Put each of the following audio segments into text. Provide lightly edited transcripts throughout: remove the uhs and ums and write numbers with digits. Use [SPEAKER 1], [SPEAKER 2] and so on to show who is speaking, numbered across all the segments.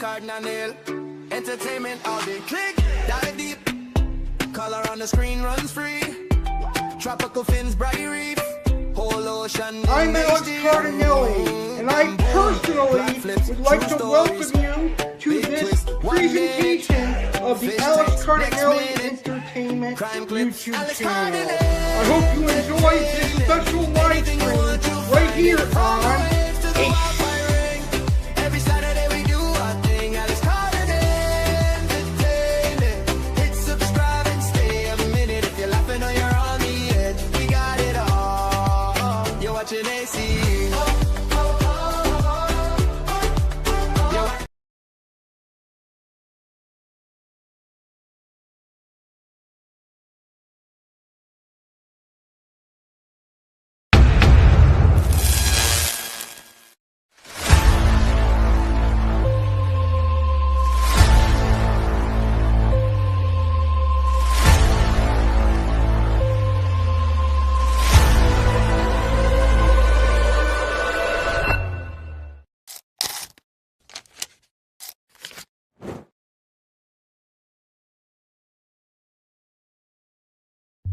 [SPEAKER 1] Cardinale. Entertainment all day. Click, dive deep. Color on the screen runs free. Tropical fins, bright reef. Whole ocean.
[SPEAKER 2] I'm Alex Cardinale, and I personally would like to welcome you to this presentation of the Alex Cardinale Entertainment YouTube channel. I hope you enjoy this special live stream right here on A.C.E.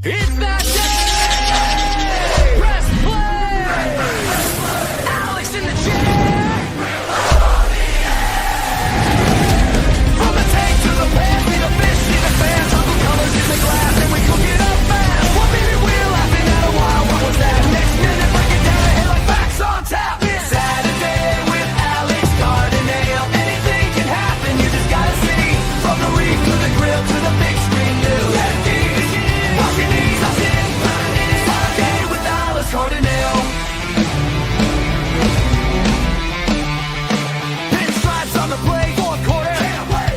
[SPEAKER 3] It's that day! Press play! Alex in the chair! From the tank to the pan, see the fish, see the fans, all the colors in the glass, and we cook it up fast. 1 minute we're laughing at a while, what was that? Next minute break it down ahead like facts on tap. It's Saturday with Alex Cardinale. Anything can happen, you just gotta see. From the reef to the grill to the big screen news. Cardinale. Pinstripes on the plate, fourth quarter.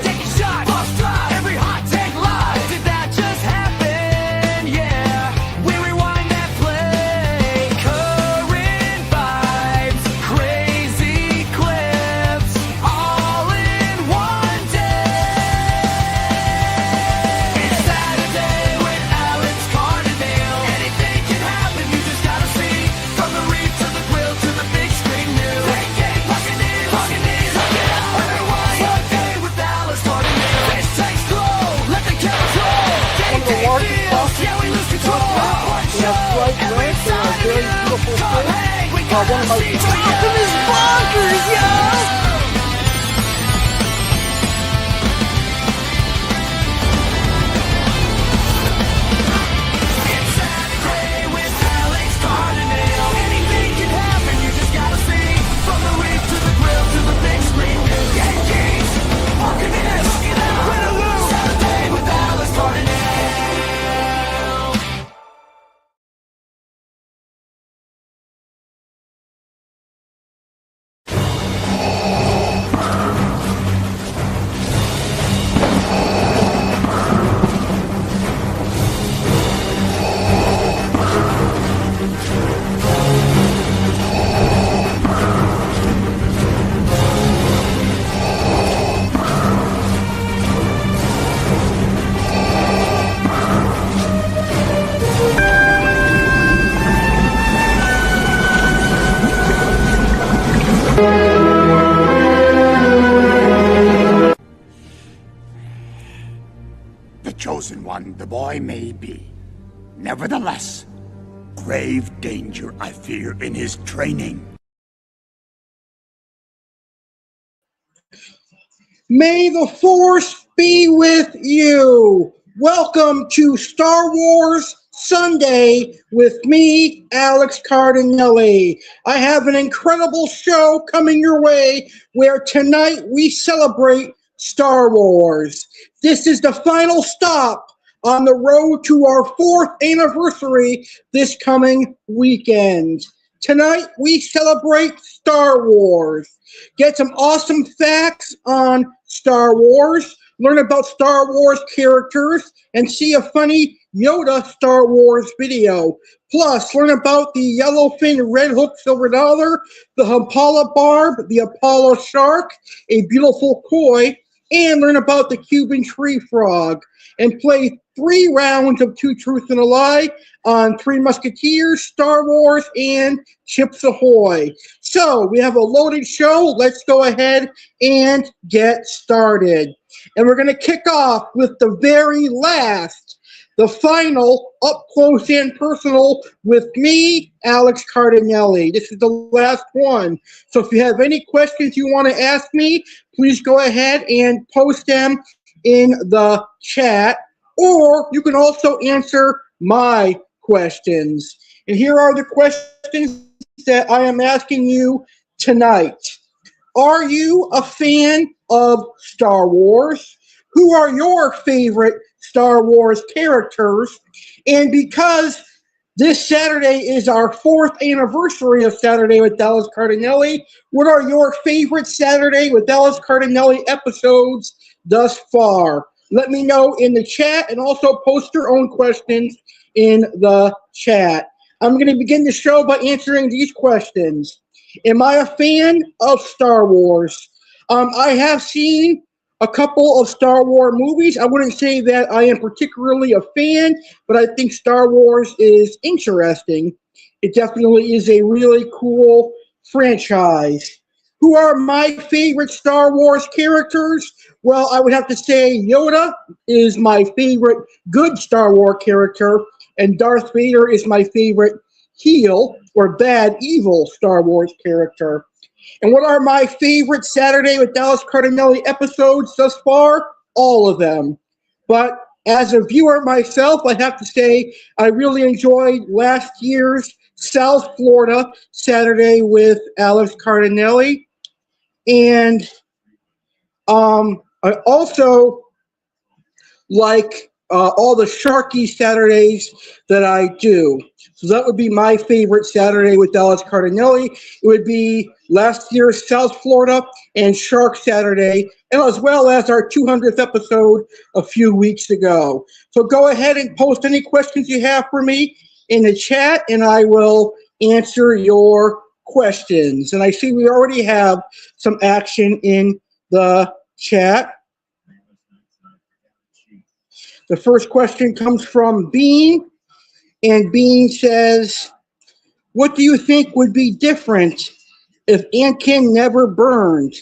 [SPEAKER 3] Taking shots, bust drive, every hot take live. Did that just happen? Yeah, we rewind that play. Current vibes, crazy clips, all in one day. It's Saturday with Alex Cardinale. Anything can happen, you just gotta see. From the reef to the grill to the big screen news. Buccaneers, everyone, one day with Alex Cardinale. Fish tanks glow, let the cameras roll. Game day feels, yeah we lose control. One show, every time you come hang, we gotta see for you.
[SPEAKER 2] Optimus bonkers, yo!
[SPEAKER 3] It's Saturday with Alex Cardinale. Anything can happen, you just gotta see. From the reef to the grill to the big screen news. Yankees, Buccaneers, win or lose. Saturday with Alex Cardinale.
[SPEAKER 4] The chosen one the boy may be. Nevertheless, grave danger I fear in his training.
[SPEAKER 2] May the Force be with you. Welcome to Star Wars Sunday with me, Alex Cardinale. I have an incredible show coming your way where tonight we celebrate Star Wars. This is the final stop on the road to our 4th anniversary this coming weekend. Tonight we celebrate Star Wars. Get some awesome facts on Star Wars, learn about Star Wars characters, and see a funny Yoda Star Wars video. Plus, learn about the Yellowfin, Redhook, Silverdollar, the Hampala Barb, the Apollo Shark, a beautiful koi, and learn about the Cuban tree frog, and play 3 rounds of Two Truths and a Lie on Three Musketeers, Star Wars, and Chips Ahoy. So we have a loaded show. Let's go ahead and get started. And we're going to kick off with the very last, the final, up close and personal with me, Alex Cardinale. This is the last one. So if you have any questions you want to ask me, please go ahead and post them in the chat, or you can also answer my questions. And here are the questions that I am asking you tonight. Are you a fan of Star Wars? Who are your favorite Star Wars characters? And because this Saturday is our 4th anniversary of Saturday with Alex Cardinale, what are your favorite Saturday with Alex Cardinale episodes thus far? Let me know in the chat, and also post your own questions in the chat. I'm going to begin the show by answering these questions. Am I a fan of Star Wars? I have seen a couple of Star Wars movies. I wouldn't say that I am particularly a fan, but I think Star Wars is interesting. It definitely is a really cool franchise. Who are my favorite Star Wars characters? Well, I would have to say Yoda is my favorite good Star Wars character, and Darth Vader is my favorite heel or bad, evil Star Wars character. And what are my favorite Saturday with Alex Cardinale episodes thus far? All of them. But as a viewer myself, I have to say I really enjoyed last year's South Florida Saturday with Alex Cardinale. And I also like all the Sharky Saturdays that I do. So that would be my favorite Saturday with Alex Cardinale. It would be last year's South Florida and Shark Saturday, and as well as our 200th episode a few weeks ago. So go ahead and post any questions you have for me in the chat, and I will answer your questions. And I see we already have some action in the chat. The first question comes from Bean, and Bean says, what do you think would be different if Anakin never burned?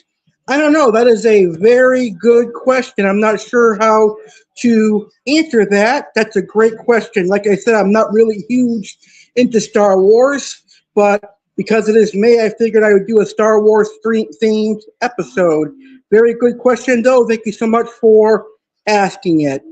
[SPEAKER 2] I don't know. That is a very good question. I'm not sure how to answer that. That's a great question. Like I said, I'm not really huge into Star Wars, but because it is May, I figured I would do a Star Wars themed episode. Very good question, though. Thank you so much for asking it.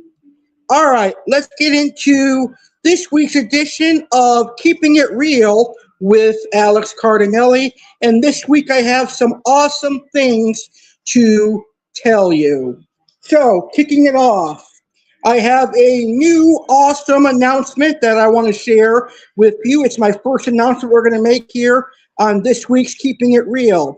[SPEAKER 2] All right, let's get into this week's edition of Keeping It Real with Alex Cardinale. And this week I have some awesome things to tell you. So, kicking it off, I have a new awesome announcement that I want to share with you. It's my first announcement we're going to make here on this week's Keeping It Real.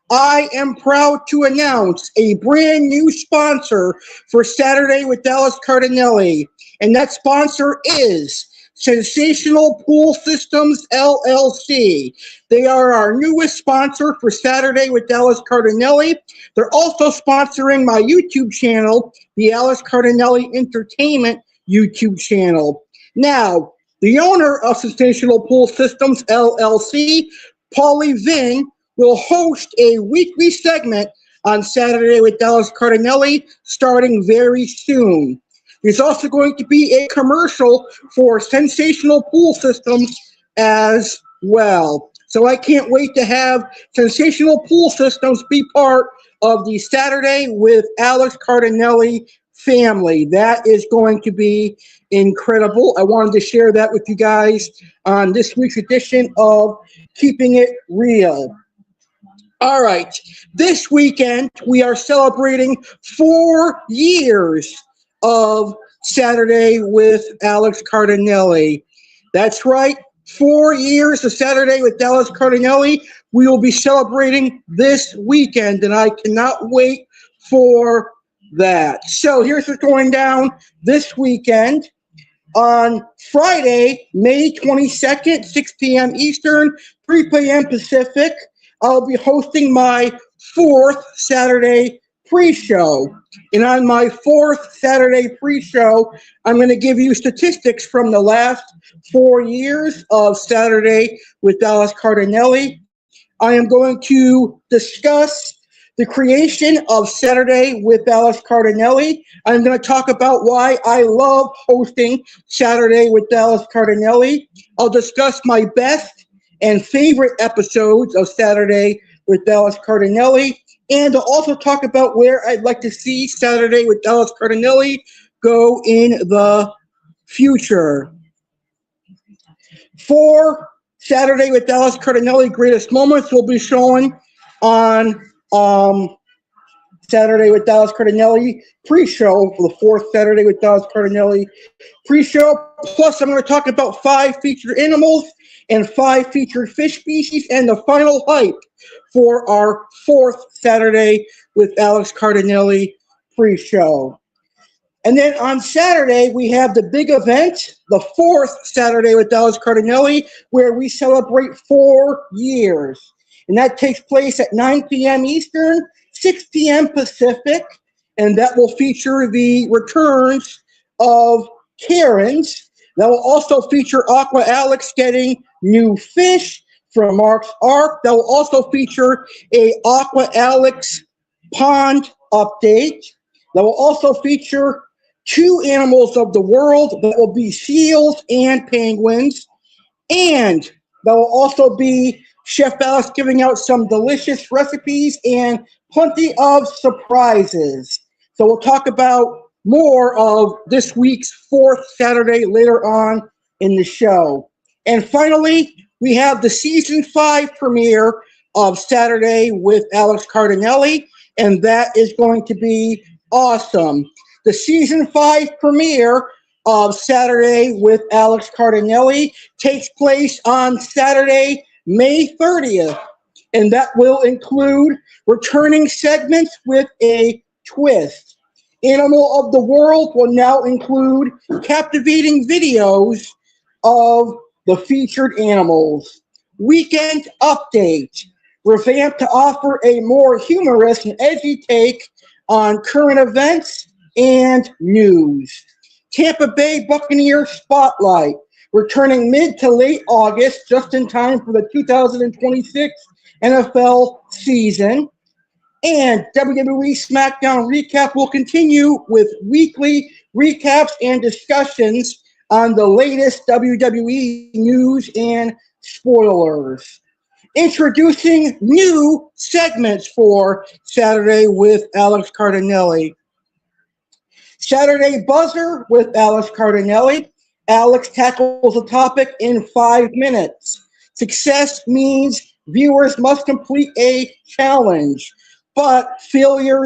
[SPEAKER 2] I am proud to announce a brand new sponsor for Saturday with Alex Cardinale, and that sponsor is Sensational Pool Systems, LLC. They are our newest sponsor for Saturday with Alex Cardinale. They're also sponsoring my YouTube channel, the Alex Cardinale Entertainment YouTube channel. Now, the owner of Sensational Pool Systems, LLC, Paulie Vinn, will host a weekly segment on Saturday with Alex Cardinale starting very soon. There's also going to be a commercial for Sensational Pool Systems as well. So I can't wait to have Sensational Pool Systems be part of the Saturday with Alex Cardinale family. That is going to be incredible. I wanted to share that with you guys on this week's edition of Keeping It Real. All right, this weekend we are celebrating 4 years of Saturday with Alex Cardinale. That's right, 4 years of Saturday with Alex Cardinale. We will be celebrating this weekend, and I cannot wait for that. So here's what's going down this weekend. On Friday, May 22nd, 6 p.m. Eastern, 3 p.m. Pacific, I'll be hosting my 4th Saturday pre-show. And on my fourth Saturday pre-show, I'm going to give you statistics from the last 4 years of Saturday with Alex Cardinale. I am going to discuss the creation of Saturday with Alex Cardinale. I'm going to talk about why I love hosting Saturday with Alex Cardinale. I'll discuss my best and favorite episodes of Saturday with Alex Cardinale. And I'll also talk about where I'd like to see Saturday with Alex Cardinale go in the future. For Saturday with Alex Cardinale, greatest moments will be shown on Saturday with Alex Cardinale pre-show for the fourth Saturday with Alex Cardinale pre-show. Plus, I'm going to talk about 5 featured animals and 5 featured fish species and the final hype for our fourth Saturday with Alex Cardinale pre-show. And then on Saturday, we have the big event, the fourth Saturday with Alex Cardinale, where we celebrate 4 years. And that takes place at 9 p.m. Eastern, 6 p.m. Pacific, and that will feature the returns of Karens. That will also feature Aqua Alex getting new fish from Mark's Ark. That will also feature a Aqua Alex pond update. That will also feature 2 animals of the world. That will be seals and penguins. And that will also be Chef Alex giving out some delicious recipes and plenty of surprises. So we'll talk about more of this week's fourth Saturday later on in the show. And finally, we have the season 5 premiere of Saturday with Alex Cardinale, and that is going to be awesome. The season 5 premiere of Saturday with Alex Cardinale takes place on Saturday, May 30th, and that will include returning segments with a twist. Animal of the World will now include captivating videos of the featured animals. Weekend update, revamped to offer a more humorous and edgy take on current events and news. Tampa Bay Buccaneers Spotlight, returning mid to late August, just in time for the 2026 NFL season. And WWE SmackDown Recap will continue with weekly recaps and discussions on the latest WWE news and spoilers. Introducing new segments for Saturday with Alex Cardinale. Saturday Buzzer with Alex Cardinale. Alex tackles a topic in 5 minutes. Success means viewers must complete a challenge, but failure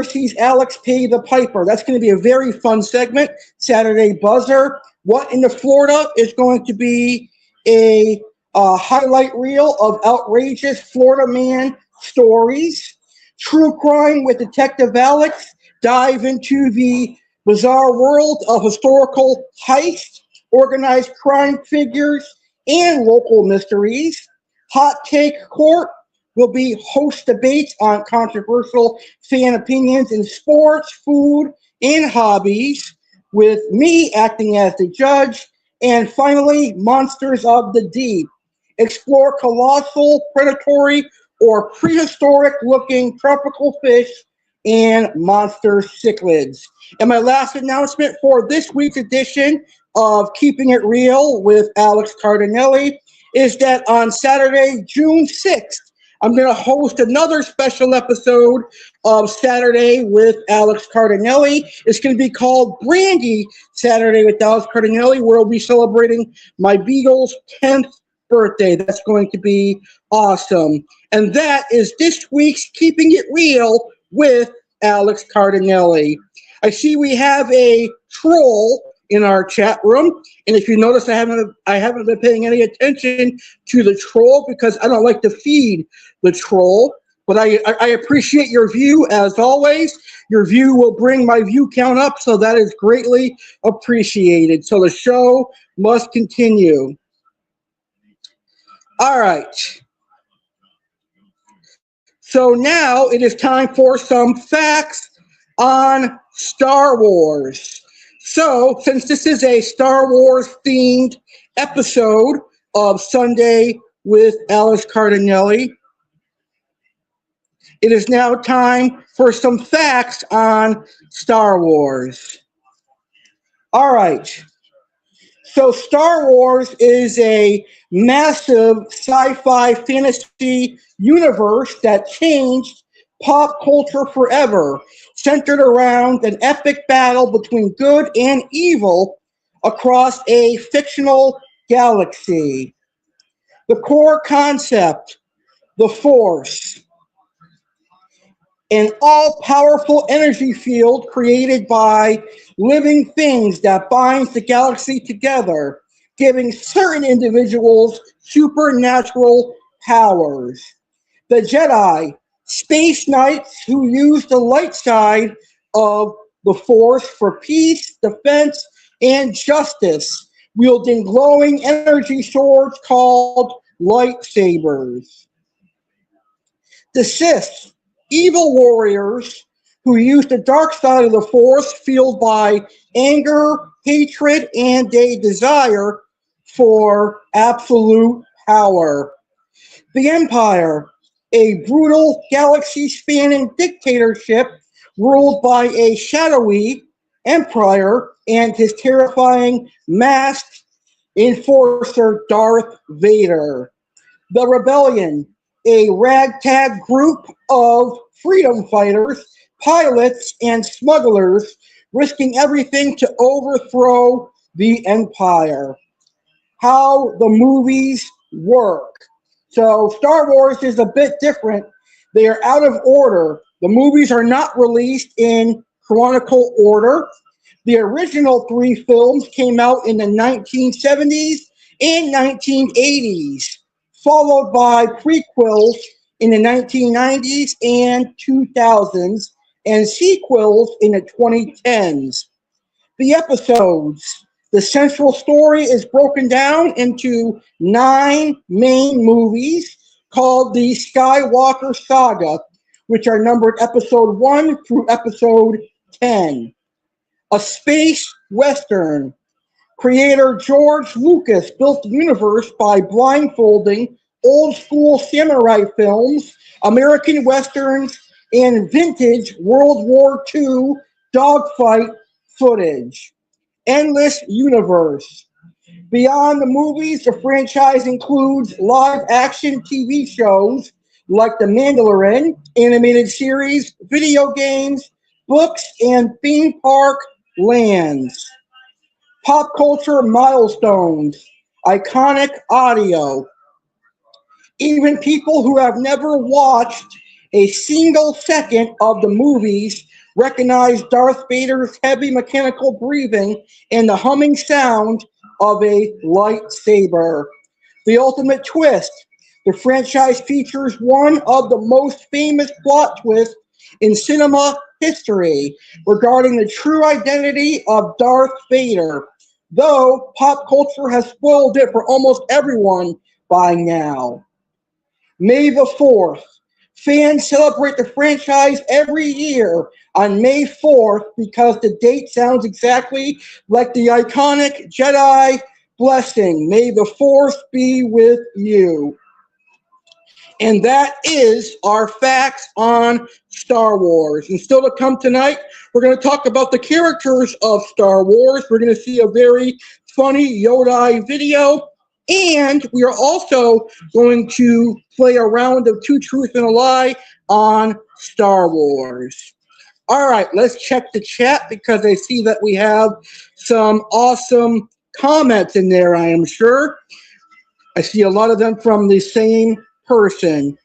[SPEAKER 2] sees Alex pay the piper. That's going to be a very fun segment. Saturday Buzzer. What in the Florida is going to be a highlight reel of outrageous Florida man stories. True Crime with Detective Alex. Dive into the bizarre world of historical heist, organized crime figures, and local mysteries. Hot Take Court will be host debates on controversial fan opinions in sports, food, and hobbies, with me acting as the judge. And finally, Monsters of the Deep. Explore colossal, predatory, or prehistoric-looking tropical fish and monster cichlids. And my last announcement for this week's edition of Keeping It Real with Alex Cardinale is that on Saturday, June 6th, I'm going to host another special episode of Saturday with Alex Cardinale. It's going to be called Brandy Saturday with Alex Cardinale, where we'll be celebrating my Beagle's 10th birthday. That's going to be awesome. And that is this week's Keeping It Real with Alex Cardinale. I see we have a troll in our chat room, and if you notice, I haven't been paying any attention to the troll because I don't like to feed the troll. But I appreciate your view as always. Your view will bring my view count up, so that is greatly appreciated. So the show must continue. All right. So now it is time for some facts on Star Wars. So, since this is a Star Wars themed episode of Sunday with Alex Cardinale, it is now time for some facts on Star Wars. All right. So Star Wars is a massive sci-fi fantasy universe that changed pop culture forever, centered around an epic battle between good and evil across a fictional galaxy. The core concept, the Force, an all-powerful energy field created by living things that binds the galaxy together, giving certain individuals supernatural powers. The Jedi, space knights who use the light side of the Force for peace, defense, and justice, wielding glowing energy swords called lightsabers. The Sith, evil warriors who use the dark side of the Force, fueled by anger, hatred, and a desire for absolute power. The Empire, a brutal galaxy-spanning dictatorship ruled by a shadowy emperor and his terrifying masked enforcer Darth Vader. The Rebellion, a ragtag group of freedom fighters, pilots, and smugglers risking everything to overthrow the Empire. How the movies work. So Star Wars is a bit different. They are out of order. The movies are not released in chronological order. The original 3 films came out in the 1970s and 1980s, followed by prequels in the 1990s and 2000s, and sequels in the 2010s. The episodes. The central story is broken down into 9 main movies called the Skywalker Saga, which are numbered episode 1 through episode 10. A space western. Creator George Lucas built the universe by blindfolding old-school samurai films, American westerns, and vintage World War II dogfight footage. Endless universe. Beyond the movies, the franchise includes live-action TV shows like The Mandalorian, animated series, video games, books, and theme park lands. Pop culture milestones, iconic audio. Even people who have never watched a single second of the movies recognize Darth Vader's heavy mechanical breathing and the humming sound of a lightsaber. The ultimate twist. The franchise features one of the most famous plot twists in cinema history regarding the true identity of Darth Vader, though pop culture has spoiled it for almost everyone by now. May the 4th. Fans celebrate the franchise every year on May 4th because the date sounds exactly like the iconic Jedi blessing. May the Force be with you. And that is our facts on Star Wars. And still to come tonight, we're going to talk about the characters of Star Wars. We're going to see a very funny Yoda video. And we are also going to play a round of 2 Truths and a Lie on Star Wars. All right, let's check the chat because I see that we have some awesome comments in there, I am sure. I see a lot of them from the same person.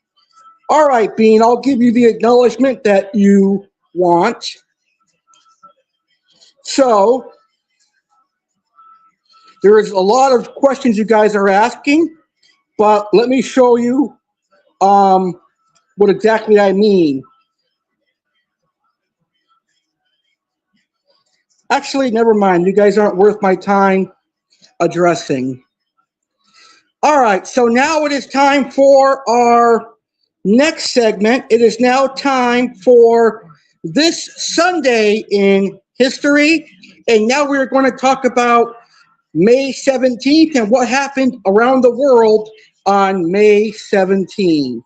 [SPEAKER 2] All right, Bean, I'll give you the acknowledgement that you want. So, there is a lot of questions you guys are asking, but let me show you what exactly I mean. Actually, never mind. You guys aren't worth my time addressing. All right, so now it is time for our Next segment, it is now time for This Sunday in History. And now we're going to talk about May 17th and what happened around the world on May 17th.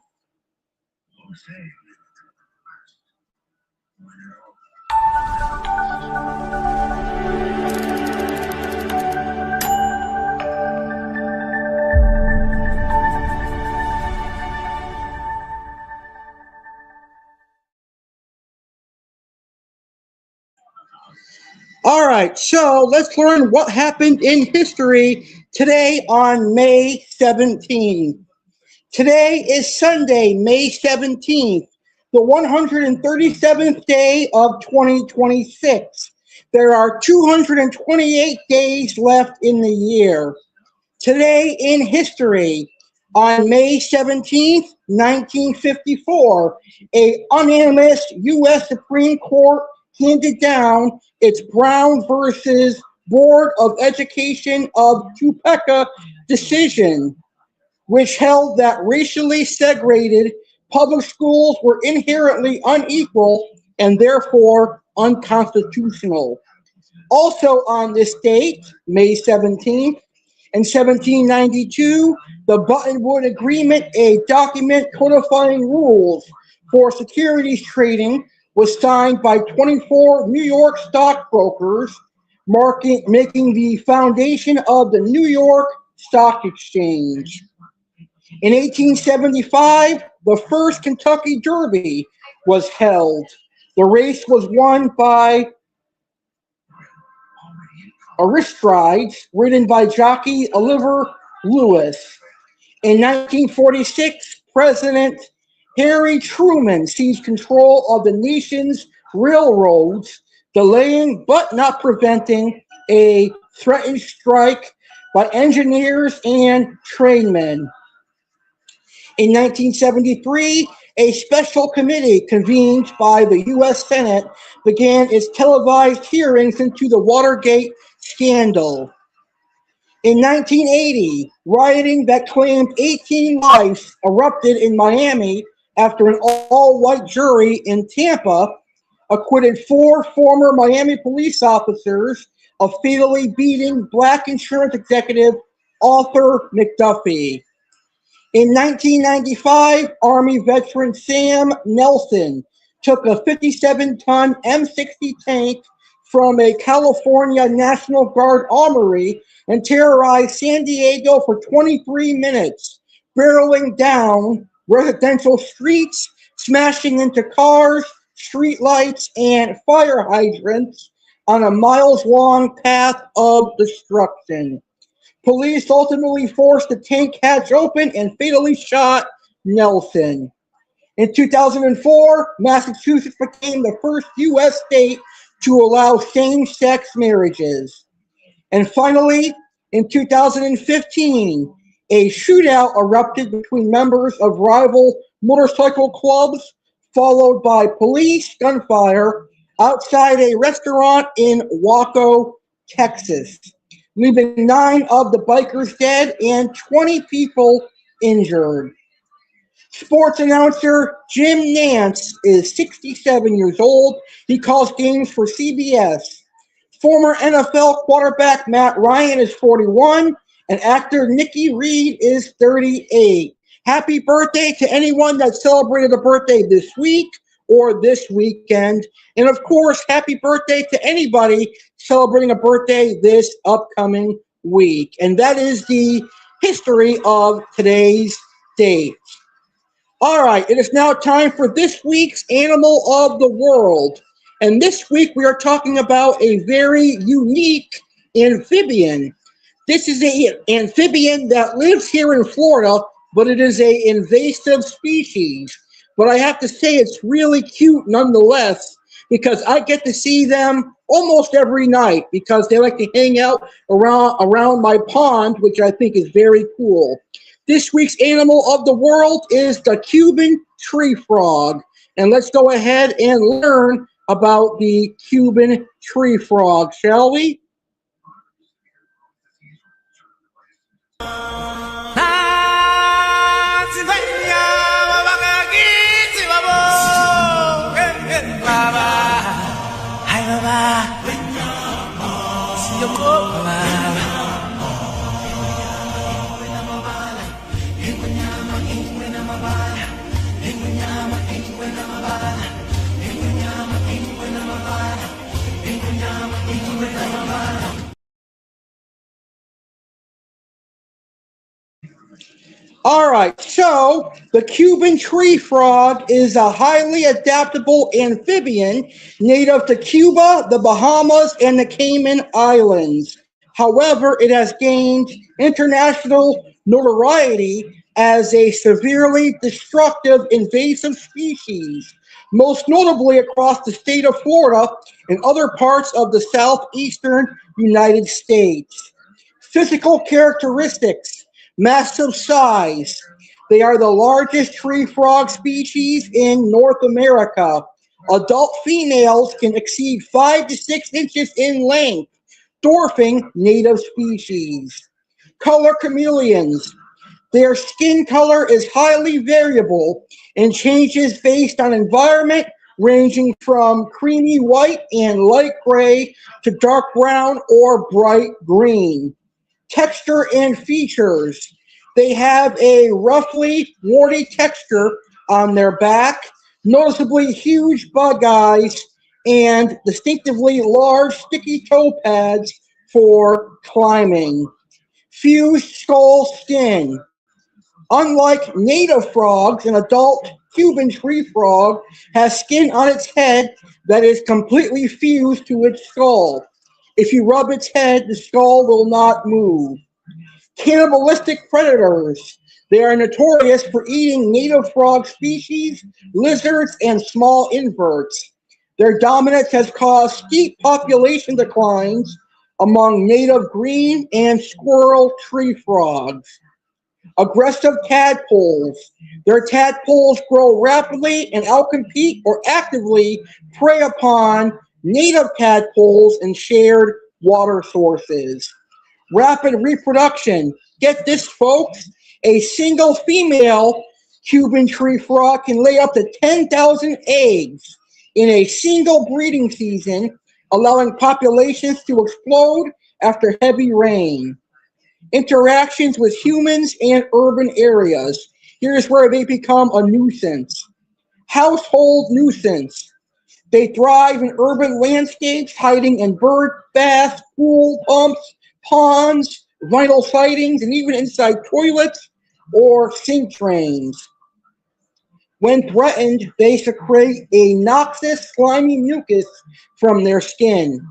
[SPEAKER 2] All right, so let's learn what happened in history today on May 17th. Today is Sunday, May 17th, the 137th day of 2026. There are 228 days left in the year. Today in history, on May 17th, 1954, a unanimous U.S. Supreme Court handed down its Brown versus Board of Education of Topeka decision, which held that racially segregated public schools were inherently unequal and therefore unconstitutional. Also on this date, May 17th, in 1792, the Buttonwood Agreement, a document codifying rules for securities trading, was signed by 24 New York stockbrokers, making the foundation of the New York Stock Exchange. In 1875, the first Kentucky Derby was held. The race was won by Aristides, ridden by jockey Oliver Lewis. In 1946, President Harry Truman seized control of the nation's railroads, delaying but not preventing a threatened strike by engineers and trainmen. In 1973, a special committee convened by the U.S. Senate began its televised hearings into the Watergate scandal. In 1980, rioting that claimed 18 lives erupted in Miami after an all-white jury in Tampa acquitted 4 former Miami police officers of fatally beating black insurance executive Arthur McDuffie. In 1995, Army veteran Sam Nelson took a 57-ton M60 tank from a California National Guard armory and terrorized San Diego for 23 minutes, barreling down residential streets, smashing into cars, streetlights, and fire hydrants on a miles-long path of destruction. Police ultimately forced the tank hatch open and fatally shot Nelson. In 2004, Massachusetts became the first U.S. state to allow same-sex marriages. And finally, in 2015, a shootout erupted between members of rival motorcycle clubs, followed by police gunfire outside a restaurant in Waco, Texas, leaving 9 of the bikers dead and 20 people injured. Sports announcer Jim Nance is 67 years old. He calls games for CBS. Former NFL quarterback Matt Ryan is 41, and actor Nikki Reed is 38. Happy birthday to anyone that celebrated a birthday this week or this weekend. And of course, happy birthday to anybody celebrating a birthday this upcoming week. And that is the history of today's date. All right, it is now time for this week's Animal of the World. And this week we are talking about a very unique amphibian. This is an amphibian that lives here in Florida, but it is an invasive species. But I have to say it's really cute nonetheless, because I get to see them almost every night because they like to hang out around my pond, which I think is very cool. This week's Animal of the World is the Cuban tree frog. And let's go ahead and learn about the Cuban tree frog, shall we? All right, so the Cuban tree frog is a highly adaptable amphibian native to Cuba, the Bahamas, and the Cayman Islands. However, it has gained international notoriety as a severely destructive invasive species, most notably across the state of Florida and other parts of the southeastern United States. Physical characteristics: massive size. They are the largest tree frog species in North America. Adult females can exceed 5 to 6 inches in length, dwarfing native species. Color chameleons. Their skin color is highly variable and changes based on environment, ranging from creamy white and light gray to dark brown or bright green. Texture and features. They have a roughly warty texture on their back, noticeably huge bug eyes, and distinctively large sticky toe pads for climbing. Fused skull skin. Unlike native frogs, an adult Cuban tree frog has skin on its head that is completely fused to its skull. If you rub its head, the skull will not move. Cannibalistic predators. They are notorious for eating native frog species, lizards, and small inverts. Their dominance has caused steep population declines among native green and squirrel tree frogs. Aggressive tadpoles. Their tadpoles grow rapidly and outcompete or actively prey upon native tadpoles and shared water sources. Rapid reproduction. Get this, folks. A single female Cuban tree frog can lay up to 10,000 eggs in a single breeding season, allowing populations to explode after heavy rain. Interactions with humans and urban areas. Here's where they become a nuisance. Household nuisance. They thrive in urban landscapes, hiding in bird baths, pool pumps, ponds, vinyl sidings, and even inside toilets or sink drains. When threatened, they secrete a noxious, slimy mucus from their skin.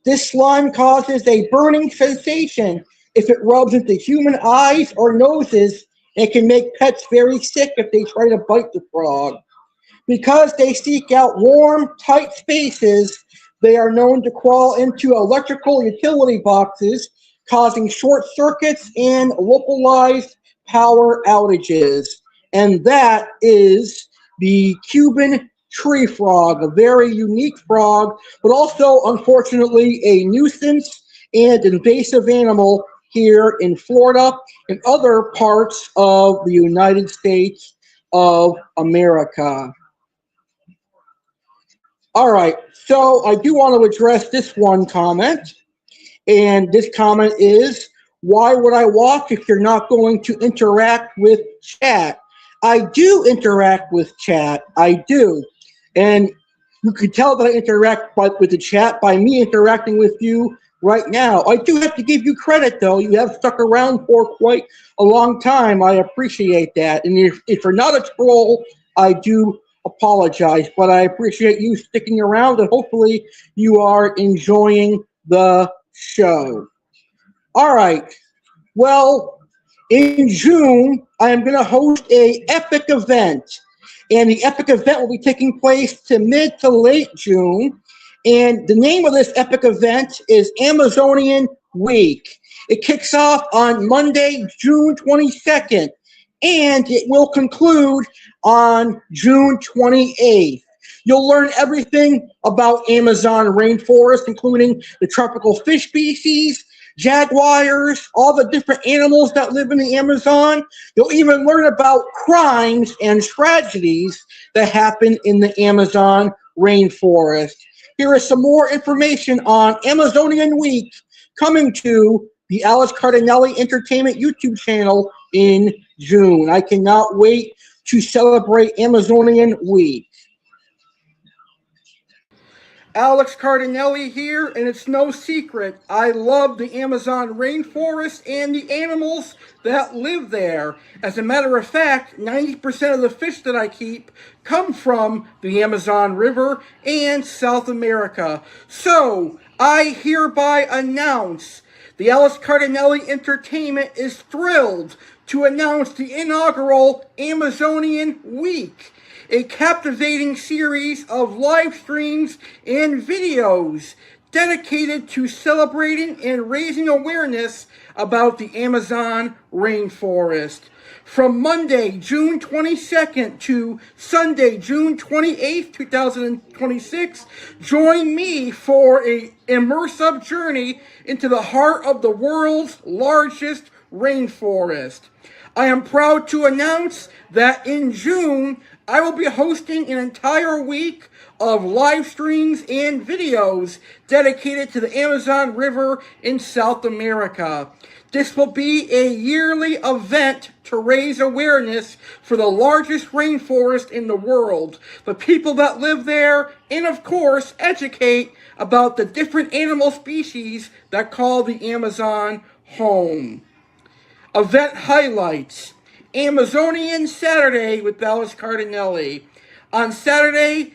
[SPEAKER 2] This slime causes a burning sensation if it rubs into human eyes or noses, and it can make pets very sick if they try to bite the frog. Because they seek out warm, tight spaces, they are known to crawl into electrical utility boxes, causing short circuits and localized power outages. And that is the Cuban tree frog, a very unique frog, but also, unfortunately, a nuisance and invasive animal here in Florida and other parts of the United States of America. All right, so I do want to address this one comment, and this comment is, why would I watch if you're not going to interact with chat? I do interact with chat, I do, and you can tell that I interact with the chat by me interacting with you right now. I do have to give you credit, though. You have stuck around for quite a long time. I appreciate that. And if you're not a troll, I do apologize. But I appreciate you sticking around, and hopefully you are enjoying the show. All right. Well, in June, I am going to host an epic event. And the epic event will be taking place to mid to late June. And the name of this epic event is Amazonian Week. It kicks off on Monday, June 22nd, and it will conclude on June 28th. You'll learn everything about Amazon rainforest, including the tropical fish species, jaguars, all the different animals that live in the Amazon. You'll even learn about crimes and tragedies that happen in the Amazon rainforest. Here is some more information on Amazonian Week coming to the Alex Cardinale Entertainment YouTube channel in June. I cannot wait to celebrate Amazonian Week. Alex Cardinale here, and it's no secret, I love the Amazon rainforest and the animals that live there. As a matter of fact, 90% of the fish that I keep come from the Amazon River and South America. So, I hereby announce the Alex Cardinale Entertainment is thrilled to announce the inaugural Amazonian Week, a captivating series of live streams and videos dedicated to celebrating and raising awareness about the Amazon rainforest. From Monday, June 22nd to Sunday, June 28th, 2026, join me for an immersive journey into the heart of the world's largest rainforest. I am proud to announce that in June, I will be hosting an entire week of live streams and videos dedicated to the Amazon River in South America. This will be a yearly event to raise awareness for the largest rainforest in the world, the people that live there, and of course, educate about the different animal species that call the Amazon home. Event highlights: Amazonian Saturday with Alex Cardinale. On Saturday,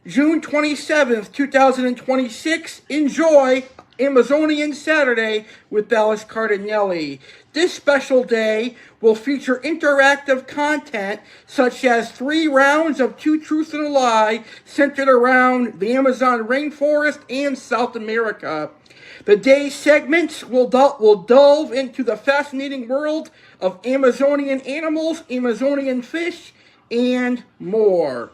[SPEAKER 2] June 27th, 2026, enjoy Amazonian Saturday with Alex Cardinale. This special day will feature interactive content such as 3 rounds of 2 Truths and a Lie centered around the Amazon rainforest and South America. The day's segments will delve into the fascinating world of Amazonian animals, Amazonian fish, and more.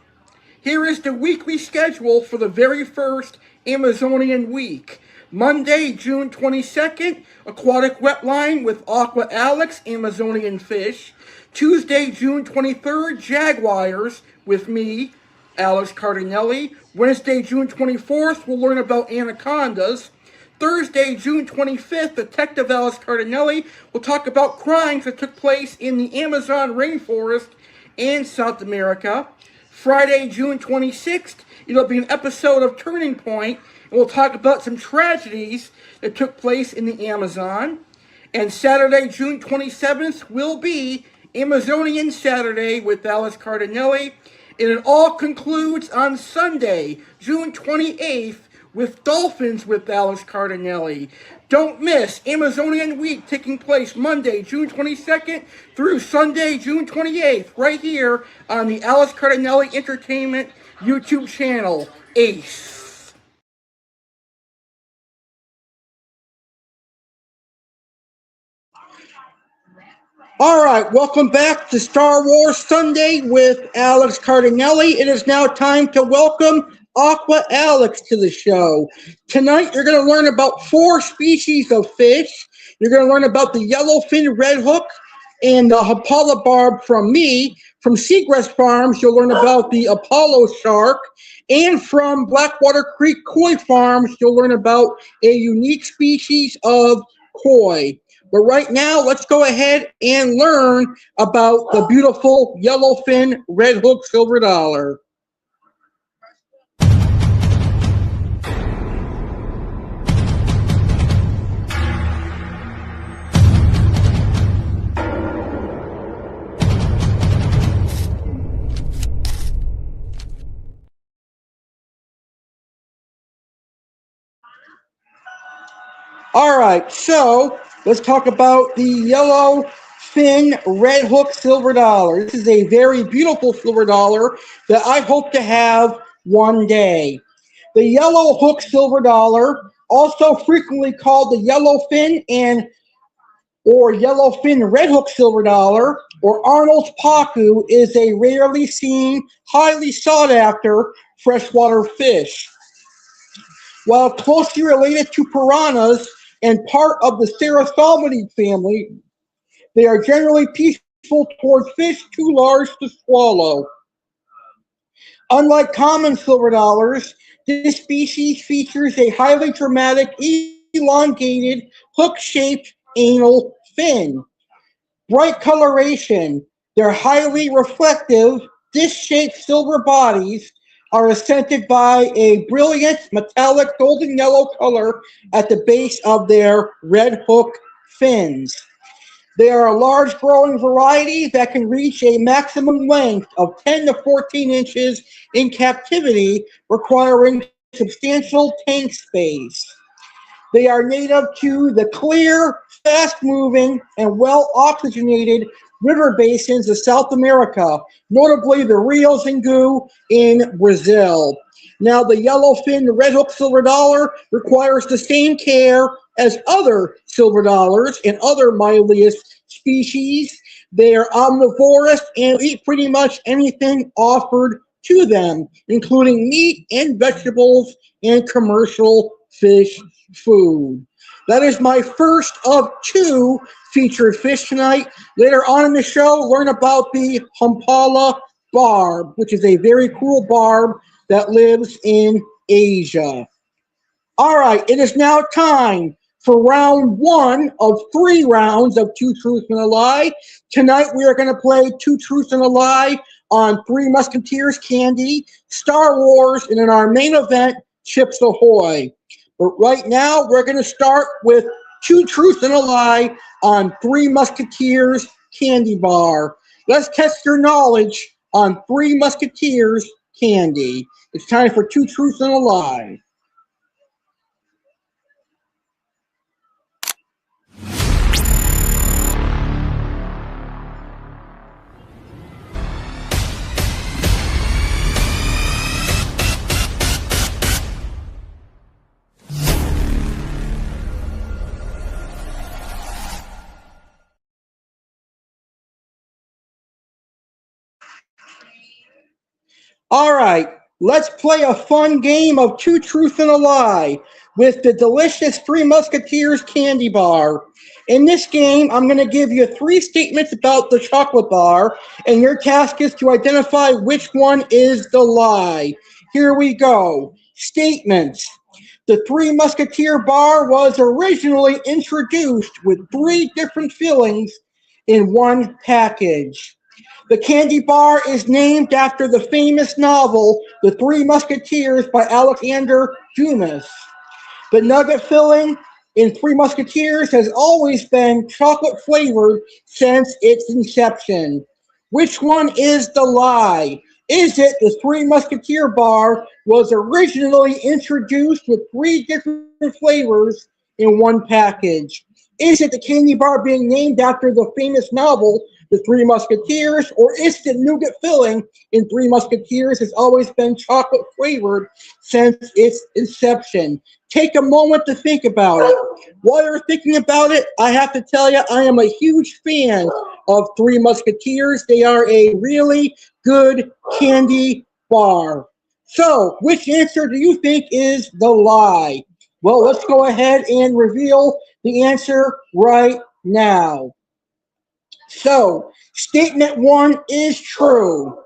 [SPEAKER 2] Here is the weekly schedule for the very first Amazonian week. Monday, June 22nd, aquatic wetline with Aqua Alex, Amazonian fish. Tuesday, June 23rd, jaguars with me, Alex Cardinale. Wednesday, June 24th, we'll learn about anacondas. Thursday, June 25th, Detective Alex Cardinale will talk about crimes that took place in the Amazon rainforest and South America. Friday, June 26th, it'll be an episode of Turning Point, and we'll talk about some tragedies that took place in the Amazon. And Saturday, June 27th, will be Amazonian Saturday with Alex Cardinale. And it all concludes on Sunday, June 28th, with Dolphins with Alex Cardinale. Don't miss Amazonian Week taking place Monday, June 22nd through Sunday, June 28th, right here on the Alex Cardinale Entertainment YouTube channel, A.C.E. All right, welcome back to Star Wars Sunday with Alex Cardinale. It is now time to welcome Aqua Alex to the show. Tonight, you're going to learn about 4 species of fish. You're going to learn about the Yellowfin Redhook and the Hampala Barb from me. From Segrest Farms, you'll learn about the Apollo shark. And from Blackwater Creek Koi Farms, you'll learn about a unique species of koi. But right now, let's go ahead and learn about the beautiful Yellowfin Redhook Silverdollar. All right, so let's talk about the Yellowfin Redhook Silverdollar. This is a very beautiful silver dollar that I hope to have one day. The Yellowhook Silverdollar, also frequently called the Yellowfin or Yellowfin Redhook Silverdollar, or Arnold's Pacu, is a rarely seen, highly sought after freshwater fish. While closely related to piranhas and part of the Seraphalmidae family, they are generally peaceful toward fish too large to swallow. Unlike common silver dollars, this species features a highly dramatic, elongated, hook-shaped anal fin. Bright coloration, their highly reflective, disc-shaped silver bodies are accented by a brilliant metallic golden yellow color at the base of their Redhook fins. They are a large growing variety that can reach a maximum length of 10 to 14 inches in captivity, requiring substantial tank space. They are native to the clear, fast-moving, and well-oxygenated river basins of South America, notably the Rio Xingu in Brazil. Now, the yellowfin redhook silverdollar requires the same care as other silverdollars and other Mylius species. They are omnivorous and eat pretty much anything offered to them, including meat and vegetables and commercial fish food. That is my first of two featured fish tonight. Later on in the show, learn about the Hampala barb, which is a very cool barb that lives in Asia. All right, it is now time for round one of 3 rounds of Two Truths and a Lie. Tonight we are going to play Two Truths and a Lie on Three Musketeers candy, Star Wars, and in our main event, Chips Ahoy. But right now we're going to start with Two Truths and a Lie on Three Musketeers candy bar. Let's test your knowledge on Three Musketeers candy. It's time for Two Truths and a Lie. All right, let's play a fun game of Two Truths and a Lie with the delicious Three Musketeers candy bar. In this game, I'm going to give you 3 statements about the chocolate bar, and your task is to identify which one is the lie. Here we go. Statements. The Three Musketeer bar was originally introduced with 3 different fillings in one package. The candy bar is named after the famous novel, The Three Musketeers by Alexander Dumas. The nugget filling in Three Musketeers has always been chocolate flavored since its inception. Which one is the lie? Is it the Three Musketeer bar was originally introduced with 3 different flavors in one package? Is it the candy bar being named after the famous novel, The Three Musketeers, or is the nougat filling in Three Musketeers has always been chocolate flavored since its inception? Take a moment to think about it. While you're thinking about it, I have to tell you, I am a huge fan of Three Musketeers. They are a really good candy bar. So, which answer do you think is the lie? Well, let's go ahead and reveal the answer right now. So, statement 1 is true.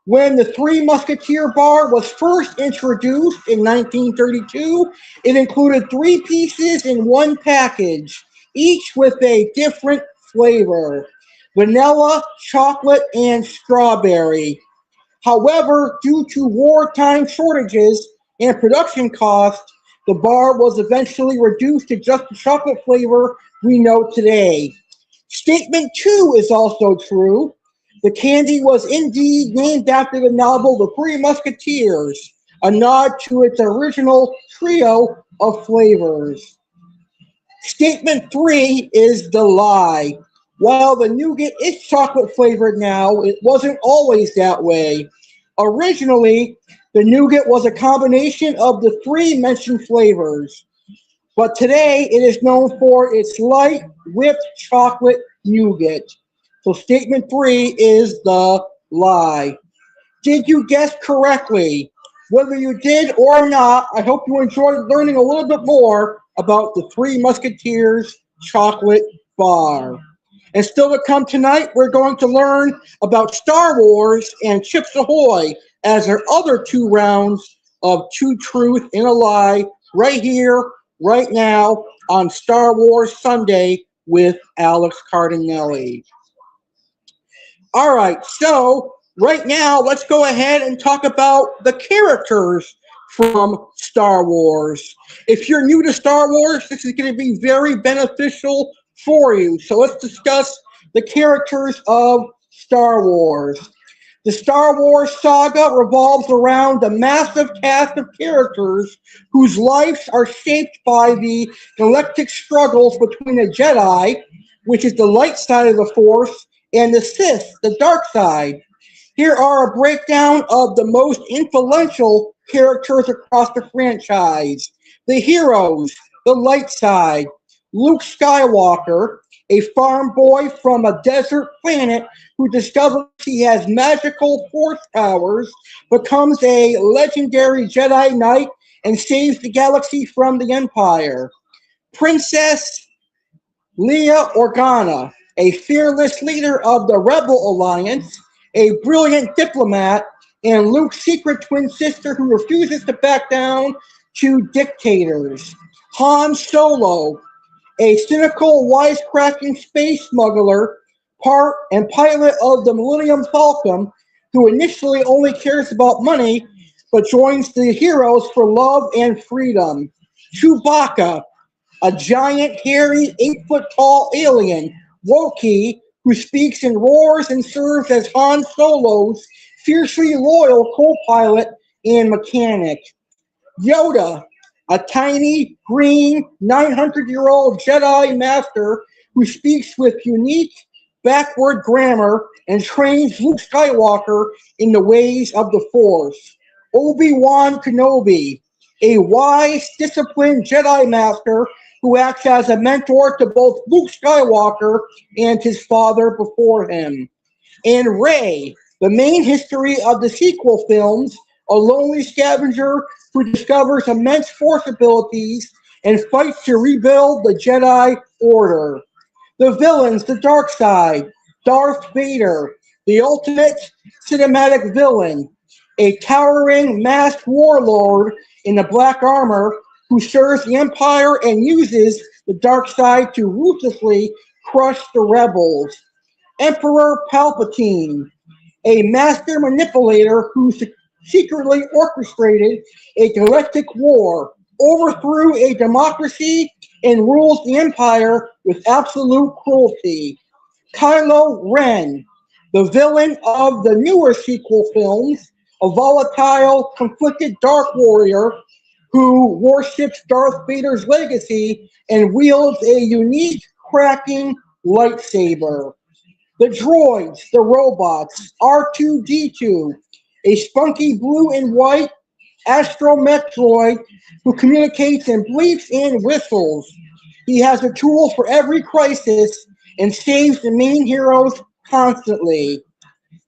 [SPEAKER 2] When the Three Musketeer bar was first introduced in 1932, it included 3 pieces in one package, each with a different flavor: vanilla, chocolate, and strawberry. However, due to wartime shortages and production costs, the bar was eventually reduced to just the chocolate flavor we know today. Statement 2 is also true. The candy was indeed named after the novel The Three Musketeers, a nod to its original trio of flavors. Statement 3 is the lie. While the nougat is chocolate flavored now, it wasn't always that way. Originally, the nougat was a combination of the 3 mentioned flavors, but today it is known for its light whipped chocolate nougat. So statement 3 is the lie. Did you guess correctly? Whether you did or not, I hope you enjoyed learning a little bit more about the Three Musketeers chocolate bar. And still to come tonight, we're going to learn about Star Wars and Chips Ahoy as our other 2 rounds of Two Truth and a Lie right here, right now on Star Wars Sunday with Alex Cardinale. All right, so right now, let's go ahead and talk about the characters from Star Wars. If you're new to Star Wars, this is going to be very beneficial for you. So let's discuss the characters of Star Wars. The Star Wars saga revolves around a massive cast of characters whose lives are shaped by the galactic struggles between the Jedi, which is the light side of the Force, and the Sith, the dark side. Here are a breakdown of the most influential characters across the franchise. The heroes, the light side. Luke Skywalker, a farm boy from a desert planet who discovers he has magical force powers, becomes a legendary Jedi Knight, and saves the galaxy from the Empire. Princess Leia Organa, a fearless leader of the Rebel Alliance, a brilliant diplomat, and Luke's secret twin sister who refuses to back down to dictators. Han Solo, a cynical, wisecracking space smuggler, part and pilot of the Millennium Falcon, who initially only cares about money, but joins the heroes for love and freedom. Chewbacca, a giant, hairy, 8-foot-tall alien, Wookiee, who speaks in roars and serves as Han Solo's fiercely loyal co-pilot and mechanic. Yoda, a tiny, green, 900-year-old Jedi Master who speaks with unique, backward grammar and trains Luke Skywalker in the ways of the Force. Obi-Wan Kenobi, a wise, disciplined Jedi Master who acts as a mentor to both Luke Skywalker and his father before him. And Rey, the main history of the sequel films, a lonely scavenger who discovers immense force abilities and fights to rebuild the Jedi Order. The villains, the dark side. Darth Vader, the ultimate cinematic villain, a towering masked warlord in the black armor who serves the Empire and uses the dark side to ruthlessly crush the rebels. Emperor Palpatine, a master manipulator who secretly orchestrated a galactic war, overthrew a democracy, and rules the Empire with absolute cruelty. Kylo Ren, the villain of the newer sequel films, a volatile, conflicted dark warrior who worships Darth Vader's legacy and wields a unique, cracking lightsaber. The droids, the robots, R2-D2, a spunky blue and white astromech droid who communicates in bleeps and whistles. He has a tool for every crisis and saves the main heroes constantly.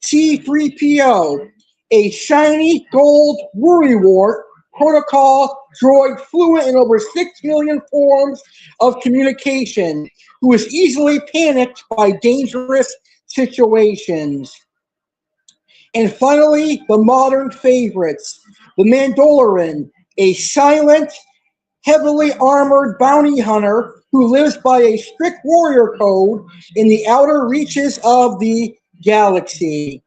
[SPEAKER 2] C-3PO, a shiny gold worrywart protocol droid fluent in over 6 million forms of communication, who is easily panicked by dangerous situations. And finally, the modern favorites, the Mandalorian, a silent, heavily armored bounty hunter who lives by a strict warrior code in the outer reaches of the galaxy.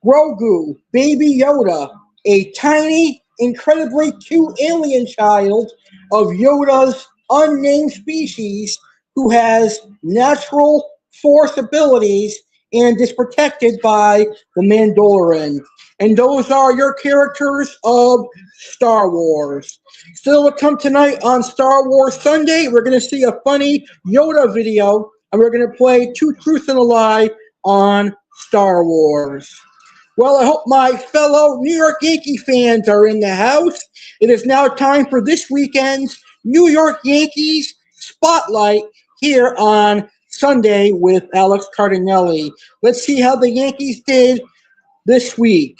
[SPEAKER 2] Grogu, Baby Yoda, a tiny, incredibly cute alien child of Yoda's unnamed species who has natural force abilities and is protected by the Mandalorian. And those are your characters of Star Wars. Still to come tonight on Star Wars Sunday, we're going to see a funny Yoda video, and we're going to play Two Truths and a Lie on Star Wars. Well, I hope my fellow New York Yankee fans are in the house. It is now time for this weekend's New York Yankees Spotlight here on Sunday with Alex Cardinale. Let's see how the Yankees did this week.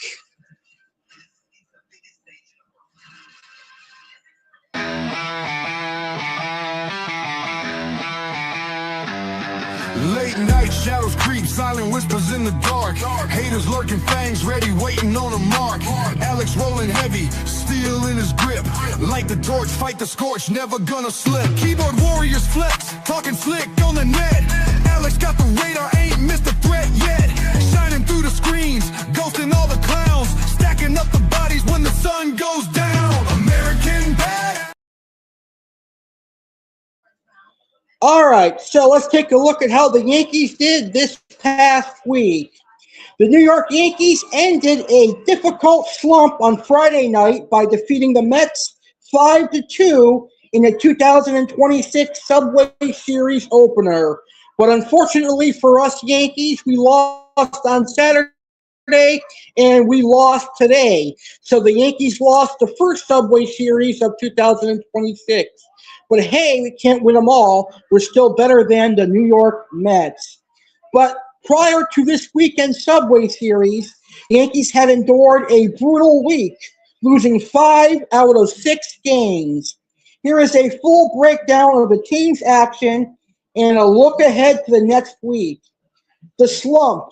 [SPEAKER 5] Late night shadows creep, silent whispers in the dark. Haters lurking, fangs ready, waiting on a mark. Alex rolling heavy, steel in his grip. Light the torch, fight the scorch, never gonna slip. Keyboard warriors flex, talking slick on the net. Alex got the radar, ain't missed a threat yet. Shining through the screens, go
[SPEAKER 2] All right, so let's take a look at how the Yankees did this past week. The New York Yankees ended a difficult slump on Friday night by defeating the Mets 5-2 in the 2026 Subway Series opener. But unfortunately for us Yankees, we lost on Saturday and we lost today. So the Yankees lost the first Subway Series of 2026. But hey, we can't win them all. We're still better than the New York Mets. But prior to this weekend Subway Series, the Yankees had endured a brutal week, losing 5 out of 6 games. Here is a full breakdown of the team's action and a look ahead to the next week. The slump.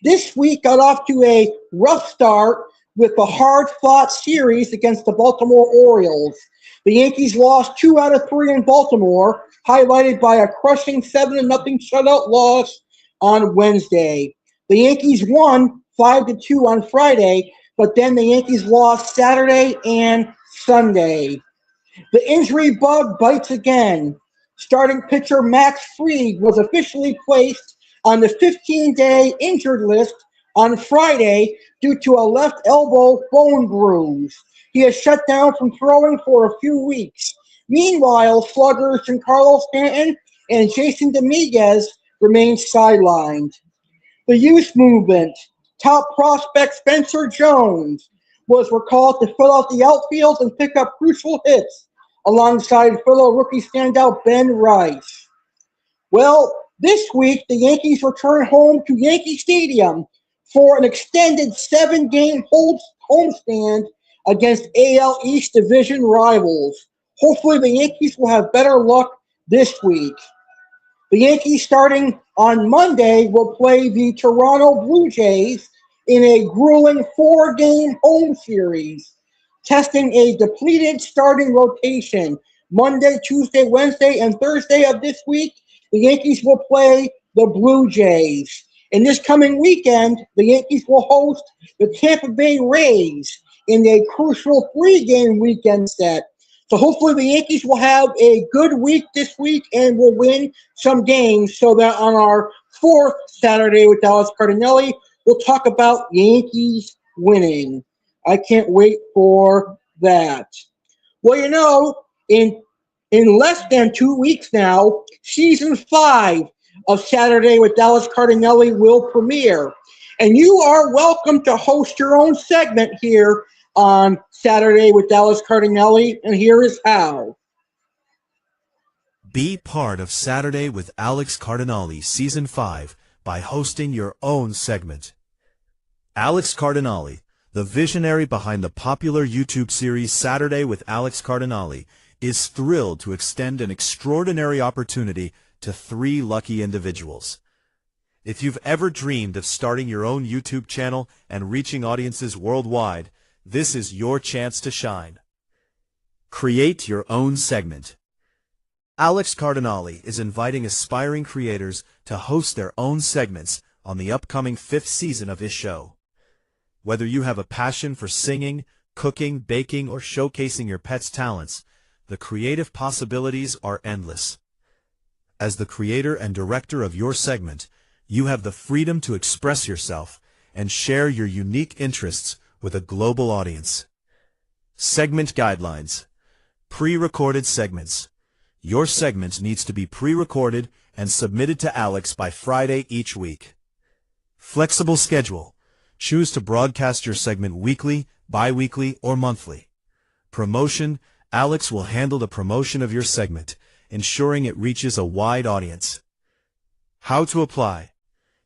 [SPEAKER 2] This week got off to a rough start with a hard-fought series against the Baltimore Orioles. The Yankees lost 2 out of 3 in Baltimore, highlighted by a crushing 7-0 shutout loss on Wednesday. The Yankees won 5-2 on Friday, but then the Yankees lost Saturday and Sunday. The injury bug bites again. Starting pitcher Max Fried was officially placed on the 15-day injured list on Friday due to a left elbow bone bruise. He is shut down from throwing for a few weeks. Meanwhile, sluggers Giancarlo Stanton and Jason Dominguez remain sidelined. The youth movement. Top prospect Spencer Jones was recalled to fill out the outfield and pick up crucial hits alongside fellow rookie standout Ben Rice. Well, this week, the Yankees return home to Yankee Stadium for an extended 7-game homestand against AL East Division rivals. Hopefully, the Yankees will have better luck this week. The Yankees, starting on Monday, will play the Toronto Blue Jays in a grueling 4-game home series, testing a depleted starting rotation. Monday, Tuesday, Wednesday, and Thursday of this week, the Yankees will play the Blue Jays. In this coming weekend, the Yankees will host the Tampa Bay Rays in a crucial 3-game weekend set. So hopefully the Yankees will have a good week this week and will win some games so that on our 4th Saturday with Alex Cardinale, we'll talk about Yankees winning. I can't wait for that. Well, you know, in less than 2 weeks now, Season 5 of Saturday with Alex Cardinale will premiere. And you are welcome to host your own segment here on Saturday with Alex Cardinale, and here is how.
[SPEAKER 6] Be part of Saturday with Alex Cardinale Season 5 by hosting your own segment. Alex Cardinale, the visionary behind the popular YouTube series Saturday with Alex Cardinale, is thrilled to extend an extraordinary opportunity to 3 lucky individuals. If you've ever dreamed of starting your own YouTube channel and reaching audiences worldwide, this is your chance to shine. Create your own segment. Alex Cardinale is inviting aspiring creators to host their own segments on the upcoming 5th season of his show. Whether you have a passion for singing, cooking, baking, or showcasing your pet's talents, the creative possibilities are endless. As the creator and director of your segment, you have the freedom to express yourself and share your unique interests with a global audience. Segment guidelines. Pre-recorded segments. Your segment needs to be pre-recorded and submitted to Alex by Friday each week. Flexible schedule. Choose to broadcast your segment weekly, bi-weekly, or monthly. Promotion. Alex will handle the promotion of your segment, ensuring it reaches a wide audience. How to apply.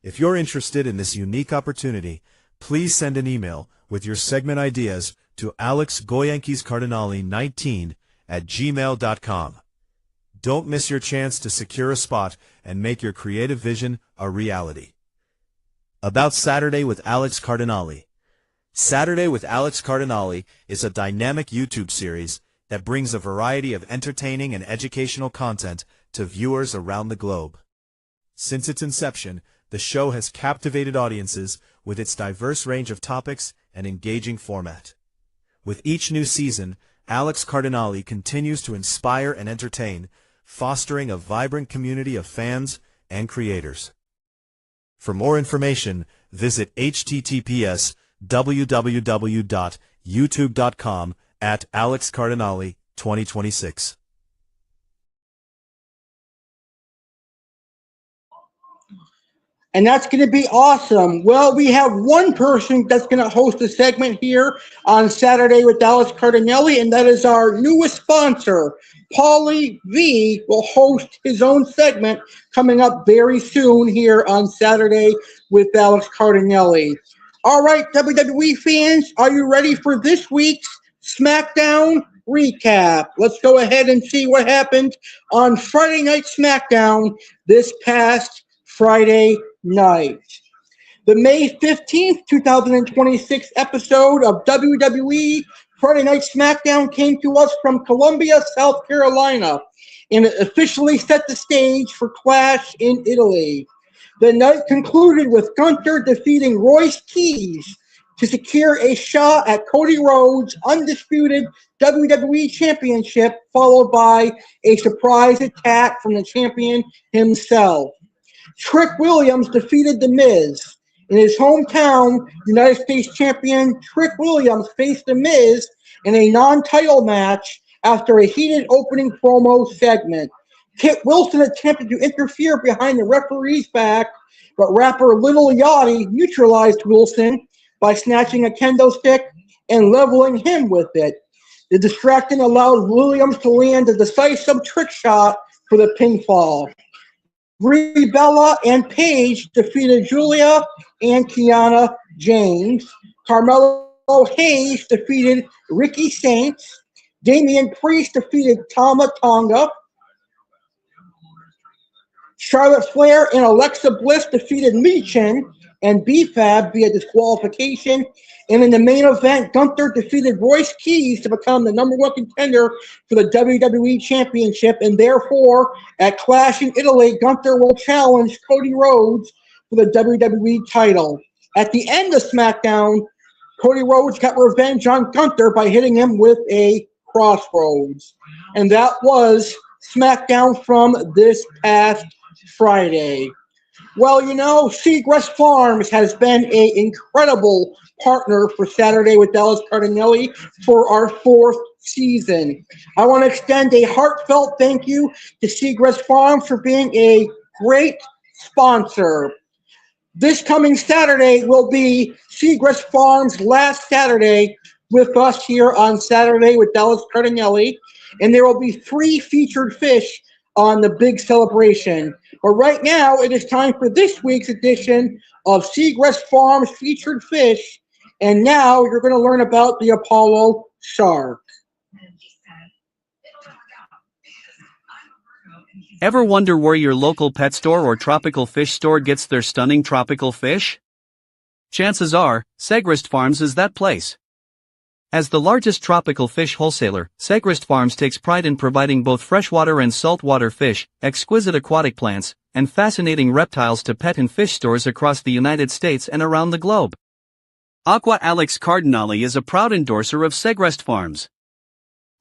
[SPEAKER 6] If you're interested in this unique opportunity, please send an email with your segment ideas to alexgoyankiescardinale19@gmail.com. Don't miss your chance to secure a spot and make your creative vision a reality. About Saturday with Alex Cardinale. Saturday with Alex Cardinale is a dynamic YouTube series that brings a variety of entertaining and educational content to viewers around the globe. Since its inception, the show has captivated audiences with its diverse range of topics and engaging format. With each new season, Alex Cardinale continues to inspire and entertain, fostering a vibrant community of fans and creators. For more information, visit https://www.youtube.com/Alex Cardinale 2026.
[SPEAKER 2] And that's going to be awesome. Well, we have one person that's going to host a segment here on Saturday with Alex Cardinale, and that is our newest sponsor. Paulie V will host his own segment coming up very soon here on Saturday with Alex Cardinale. All right, WWE fans, are you ready for this week's SmackDown recap? Let's go ahead and see what happened on Friday Night SmackDown this past Friday night. The May 15th, 2026 episode of WWE Friday Night SmackDown came to us from Columbia, South Carolina, and it officially set the stage for Clash in Italy. The night concluded with Gunther defeating Royce Keys to secure a shot at Cody Rhodes' undisputed WWE Championship, followed by a surprise attack from the champion himself. Trick Williams defeated The Miz. In his hometown, United States champion Trick Williams faced The Miz in a non-title match after a heated opening promo segment. Kit Wilson attempted to interfere behind the referee's back, but rapper Lil Yachty neutralized Wilson by snatching a kendo stick and leveling him with it. The distraction allowed Williams to land a decisive trick shot for the pinfall. Brie Bella and Paige defeated Julia and Kiana James. Carmelo Hayes defeated Ricky Saints. Damian Priest defeated Tama Tonga. Charlotte Flair and Alexa Bliss defeated Michin and B-Fab via disqualification. And in the main event, Gunther defeated Royce Keys to become the #1 contender for the WWE Championship. And therefore, at Clash in Italy, Gunther will challenge Cody Rhodes for the WWE title. At the end of SmackDown, Cody Rhodes got revenge on Gunther by hitting him with a crossroads. And that was SmackDown from this past Friday. Well, you know, Segrest Farms has been an incredible partner for Saturday with Alex Cardinale for our 4th season. I want to extend a heartfelt thank you to Segrest Farms for being a great sponsor. This coming Saturday will be Segrest Farms' last Saturday with us here on Saturday with Alex Cardinale, and there will be 3 featured fish on the big celebration. But right now, it is time for this week's edition of Segrest Farms Featured Fish. And now you're going to learn about the Apollo shark.
[SPEAKER 7] Ever wonder where your local pet store or tropical fish store gets their stunning tropical fish? Chances are, Segrest Farms is that place. As the largest tropical fish wholesaler, Segrest Farms takes pride in providing both freshwater and saltwater fish, exquisite aquatic plants, and fascinating reptiles to pet and fish stores across the United States and around the globe. Aqua Alex Cardinale is a proud endorser of Segrest Farms.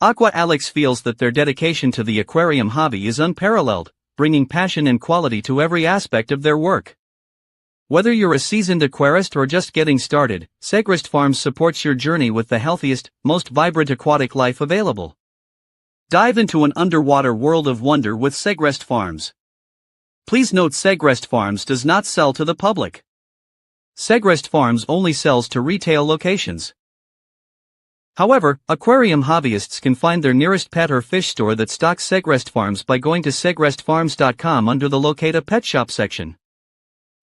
[SPEAKER 7] Aqua Alex feels that their dedication to the aquarium hobby is unparalleled, bringing passion and quality to every aspect of their work. Whether you're a seasoned aquarist or just getting started, Segrest Farms supports your journey with the healthiest, most vibrant aquatic life available. Dive into an underwater world of wonder with Segrest Farms. Please note Segrest Farms does not sell to the public. Segrest Farms only sells to retail locations. However, aquarium hobbyists can find their nearest pet or fish store that stocks Segrest Farms by going to segrestfarms.com under the Locate a Pet Shop section.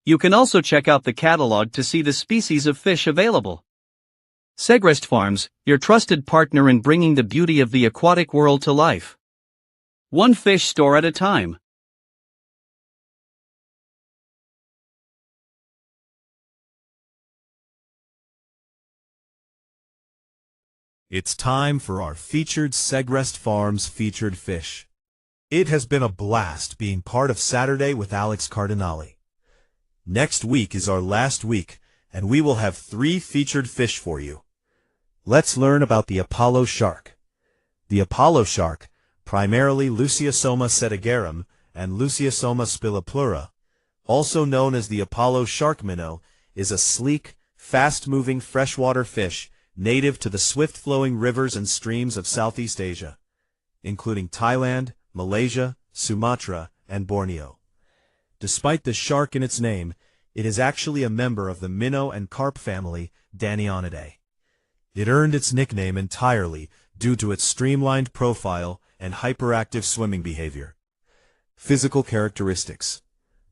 [SPEAKER 7] You can also check out the catalog to see the species of fish available. Segrest Farms, your trusted partner in bringing the beauty of the aquatic world to life. One fish store at a time.
[SPEAKER 6] It's time for our featured Segrest Farms featured fish. It has been a blast being part of Saturday with Alex Cardinale. Next week is our last week, and we will have 3 featured fish for you. Let's learn about the Apollo shark. The Apollo shark, primarily Luciosoma setigerum and Luciosoma spilipleura, also known as the Apollo shark minnow, is a sleek, fast-moving freshwater fish native to the swift-flowing rivers and streams of Southeast Asia, including Thailand, Malaysia, Sumatra, and Borneo. Despite the shark in its name, it is actually a member of the minnow and carp family Danionidae. It earned its nickname entirely due to its streamlined profile and hyperactive swimming behavior. Physical characteristics.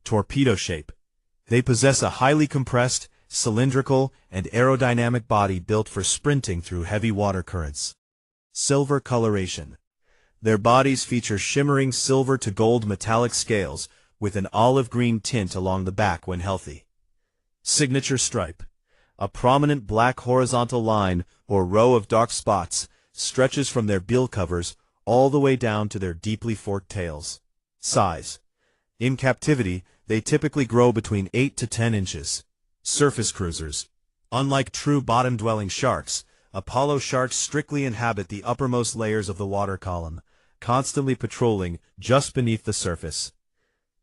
[SPEAKER 6] Torpedo shape. They possess a highly compressed, cylindrical, and aerodynamic body built for sprinting through heavy water currents. Silver coloration. Their bodies feature shimmering silver to gold metallic scales with an olive-green tint along the back when healthy. Signature stripe. A prominent black horizontal line or row of dark spots stretches from their bill covers all the way down to their deeply forked tails. Size. In captivity, they typically grow between 8 to 10 inches. Surface cruisers. Unlike true bottom-dwelling sharks, Apollo sharks strictly inhabit the uppermost layers of the water column, constantly patrolling just beneath the surface.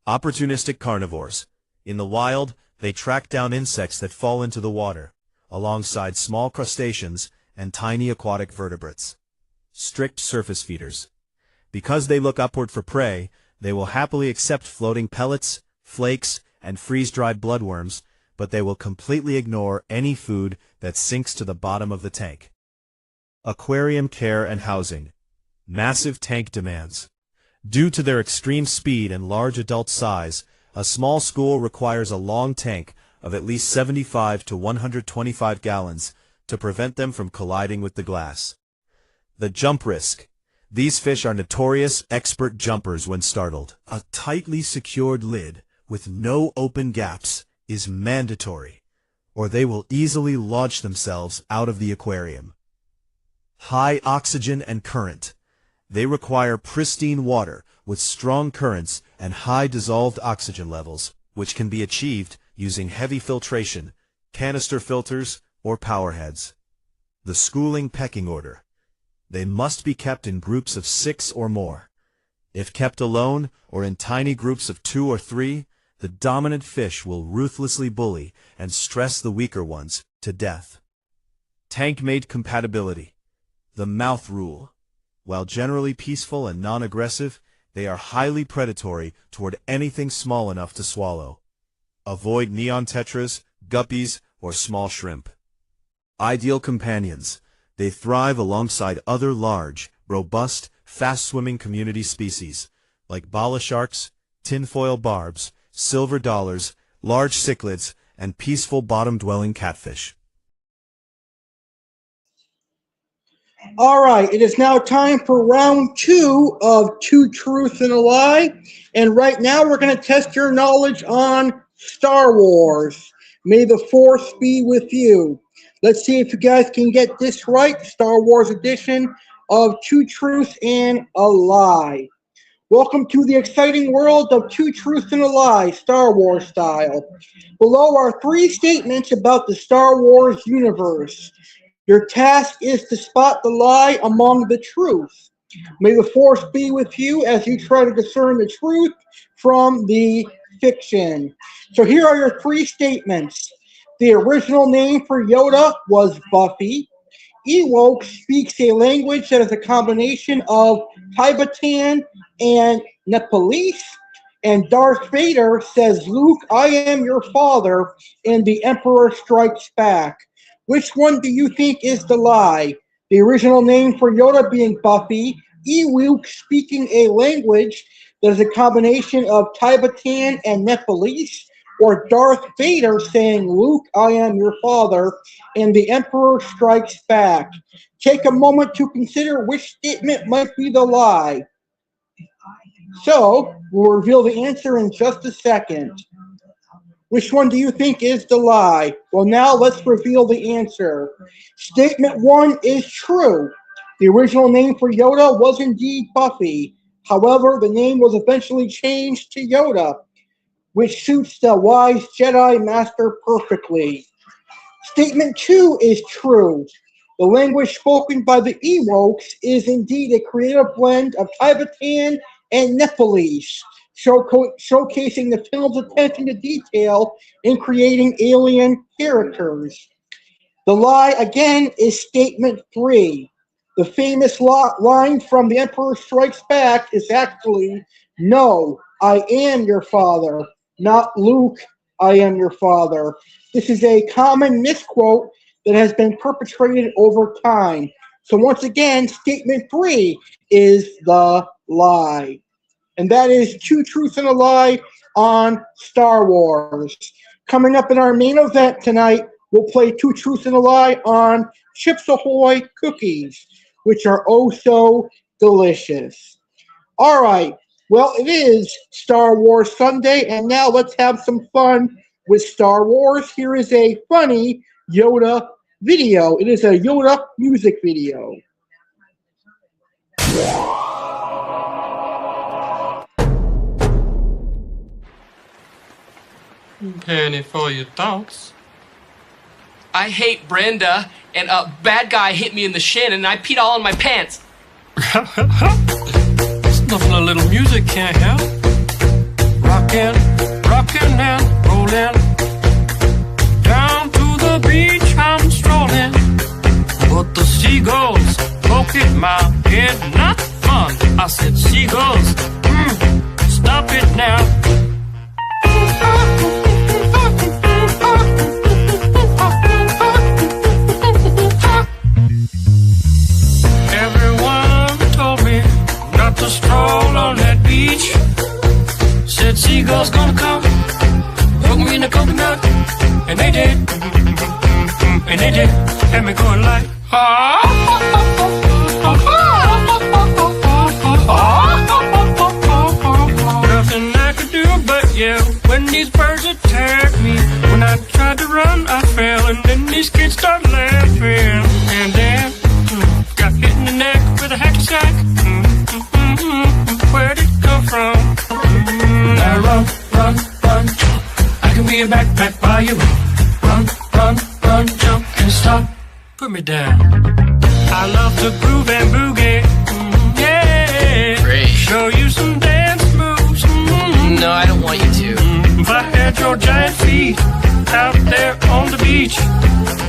[SPEAKER 6] Opportunistic carnivores. In the wild, they track down insects that fall into the water, alongside small crustaceans and tiny aquatic vertebrates. Strict surface feeders. Because they look upward for prey, they will happily accept floating pellets, flakes, and freeze-dried bloodworms, but they will completely ignore any food that sinks to the bottom of the tank. Aquarium care and housing. Massive tank demands. Due to their extreme speed and large adult size, a small school requires a long tank of at least 75 to 125 gallons to prevent them from colliding with the glass. The jump risk. These fish are notorious expert jumpers when startled. A tightly secured lid with no open gaps is mandatory, or they will easily launch themselves out of the aquarium. High oxygen and current. They require pristine water with strong currents and high dissolved oxygen levels, which can be achieved using heavy filtration, canister filters, or powerheads. The schooling pecking order. They must be kept in groups of 6 or more. If kept alone or in tiny groups of 2 or 3, the dominant fish will ruthlessly bully and stress the weaker ones to death. Tank mate compatibility. The mouth rule. While generally peaceful and non-aggressive, they are highly predatory toward anything small enough to swallow. Avoid neon tetras, guppies, or small shrimp. Ideal companions. They thrive alongside other large, robust, fast-swimming community species, like bala sharks, tinfoil barbs, silver dollars, large cichlids, and peaceful bottom-dwelling catfish.
[SPEAKER 2] All right, it is now time for round 2 of Two Truths and a Lie. And right now we're going to test your knowledge on Star Wars. May the Force be with you. Let's see if you guys can get this right. Star Wars edition of Two Truths and a Lie. Welcome to the exciting world of Two Truths and a Lie, Star Wars style. Below are 3 statements about the Star Wars universe. Your task is to spot the lie among the truth. May the Force be with you as you try to discern the truth from the fiction. So here are your 3 statements. The original name for Yoda was Buffy. Ewok speaks a language that is a combination of Tibetan and Nepalese. And Darth Vader says, "Luke, I am your father," and the Emperor Strikes Back. Which one do you think is the lie? The original name for Yoda being Buffy, Ewok speaking a language that is a combination of Tibetan and Nepalese, or Darth Vader saying, "Luke, I am your father," and the Emperor Strikes Back. Take a moment to consider which statement might be the lie. So, we'll reveal the answer in just a second. Which one do you think is the lie? Well, now let's reveal the answer. Statement 1 is true. The original name for Yoda was indeed Buffy. However, the name was eventually changed to Yoda, which suits the wise Jedi Master perfectly. Statement 2 is true. The language spoken by the Ewoks is indeed a creative blend of Tibetan and Nepalese, showcasing the film's attention to detail in creating alien characters. The lie, again, is statement 3. The famous line from The Emperor Strikes Back is actually, "No, I am your father," not "Luke, I am your father." This is a common misquote that has been perpetrated over time. So once again, statement 3 is the lie. And that is Two Truths and a Lie on Star Wars. Coming up in our main event tonight, we'll play Two Truths and a Lie on Chips Ahoy cookies, which are oh so delicious. All right, well, it is Star Wars Sunday, and now let's have some fun with Star Wars. Here is a funny Yoda video. It is a Yoda music video.
[SPEAKER 8] Penny for your thoughts.
[SPEAKER 9] I hate Brenda, and a bad guy hit me in the shin, and I peed all on my pants.
[SPEAKER 8] It's nothing a little music can't help. Rockin', rockin' and rollin'. Down to the beach I'm strolling. But the seagulls poke at my head, not fun. I said, seagulls, stop it now. Everyone told me not to stroll on that beach. Said seagulls gonna come, poke me in the coconut, and they did, and they did, had me going like, nothing I could do but yell when these birds attacked me. When I tried to run, I fell, and then these kids started laughing, and then got hit in the neck with a hacky sack. Where'd it come from? Now run, run, run, jump. I can be a backpack while you run, run, run, jump, and stop. Put me down. I love to groove and boogie. Yeah.
[SPEAKER 9] Great.
[SPEAKER 8] Show you some dance moves.
[SPEAKER 9] No, I don't want you to.
[SPEAKER 8] If I had your giant feet out there on the beach,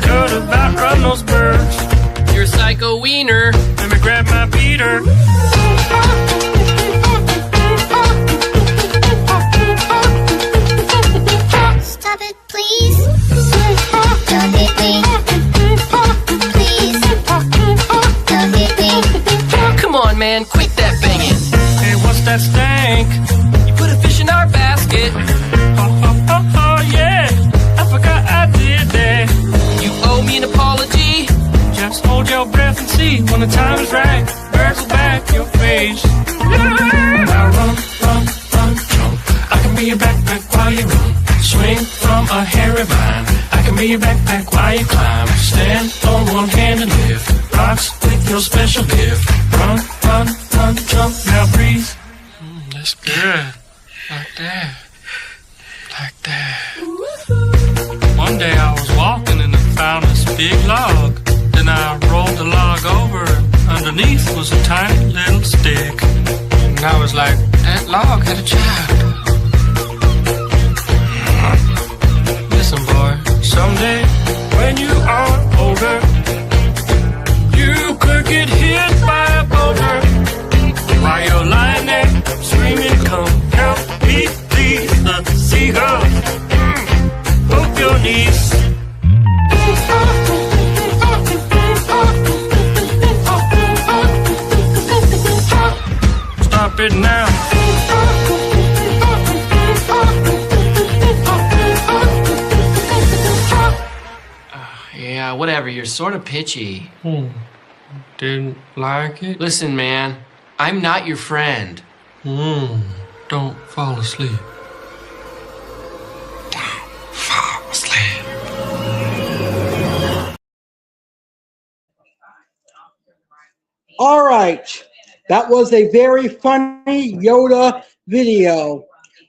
[SPEAKER 8] could have outrun those birds.
[SPEAKER 9] You're a psycho wiener.
[SPEAKER 8] Let me grab my beater.
[SPEAKER 10] Stop it, please. Don't hit me. Please. Don't hit me.
[SPEAKER 9] Come on, man, quit that banging.
[SPEAKER 8] Hey, what's that stank?
[SPEAKER 9] You put a fish in our basket.
[SPEAKER 8] Oh, yeah. I forgot I did that.
[SPEAKER 9] You owe me an apology.
[SPEAKER 8] Just hold your breath and see when the time is right. Birds will back your face. Now run, run, run, jump. I can be a backpack while you run. Swing from a hairy vine. I can be a backpack while you climb. Stand on one hand and lift rocks with your special gift. Run, run, run, jump. Now breathe. That's good. Like that. Like that. One day I was walking and I found this big log. Then I rolled the log over. Underneath was a tiny little stick. And I was like, that log had a child. Listen, boy, someday when you are older, you could get hit by a boulder. While you're lying there screaming, come help me, please. The seagulls poke your knees. Stop it now.
[SPEAKER 9] Yeah, whatever, you're sort of pitchy.
[SPEAKER 8] Didn't like it?
[SPEAKER 9] Listen, man, I'm not your friend.
[SPEAKER 8] Don't fall asleep. Don't fall asleep.
[SPEAKER 2] All right, that was a very funny Yoda video.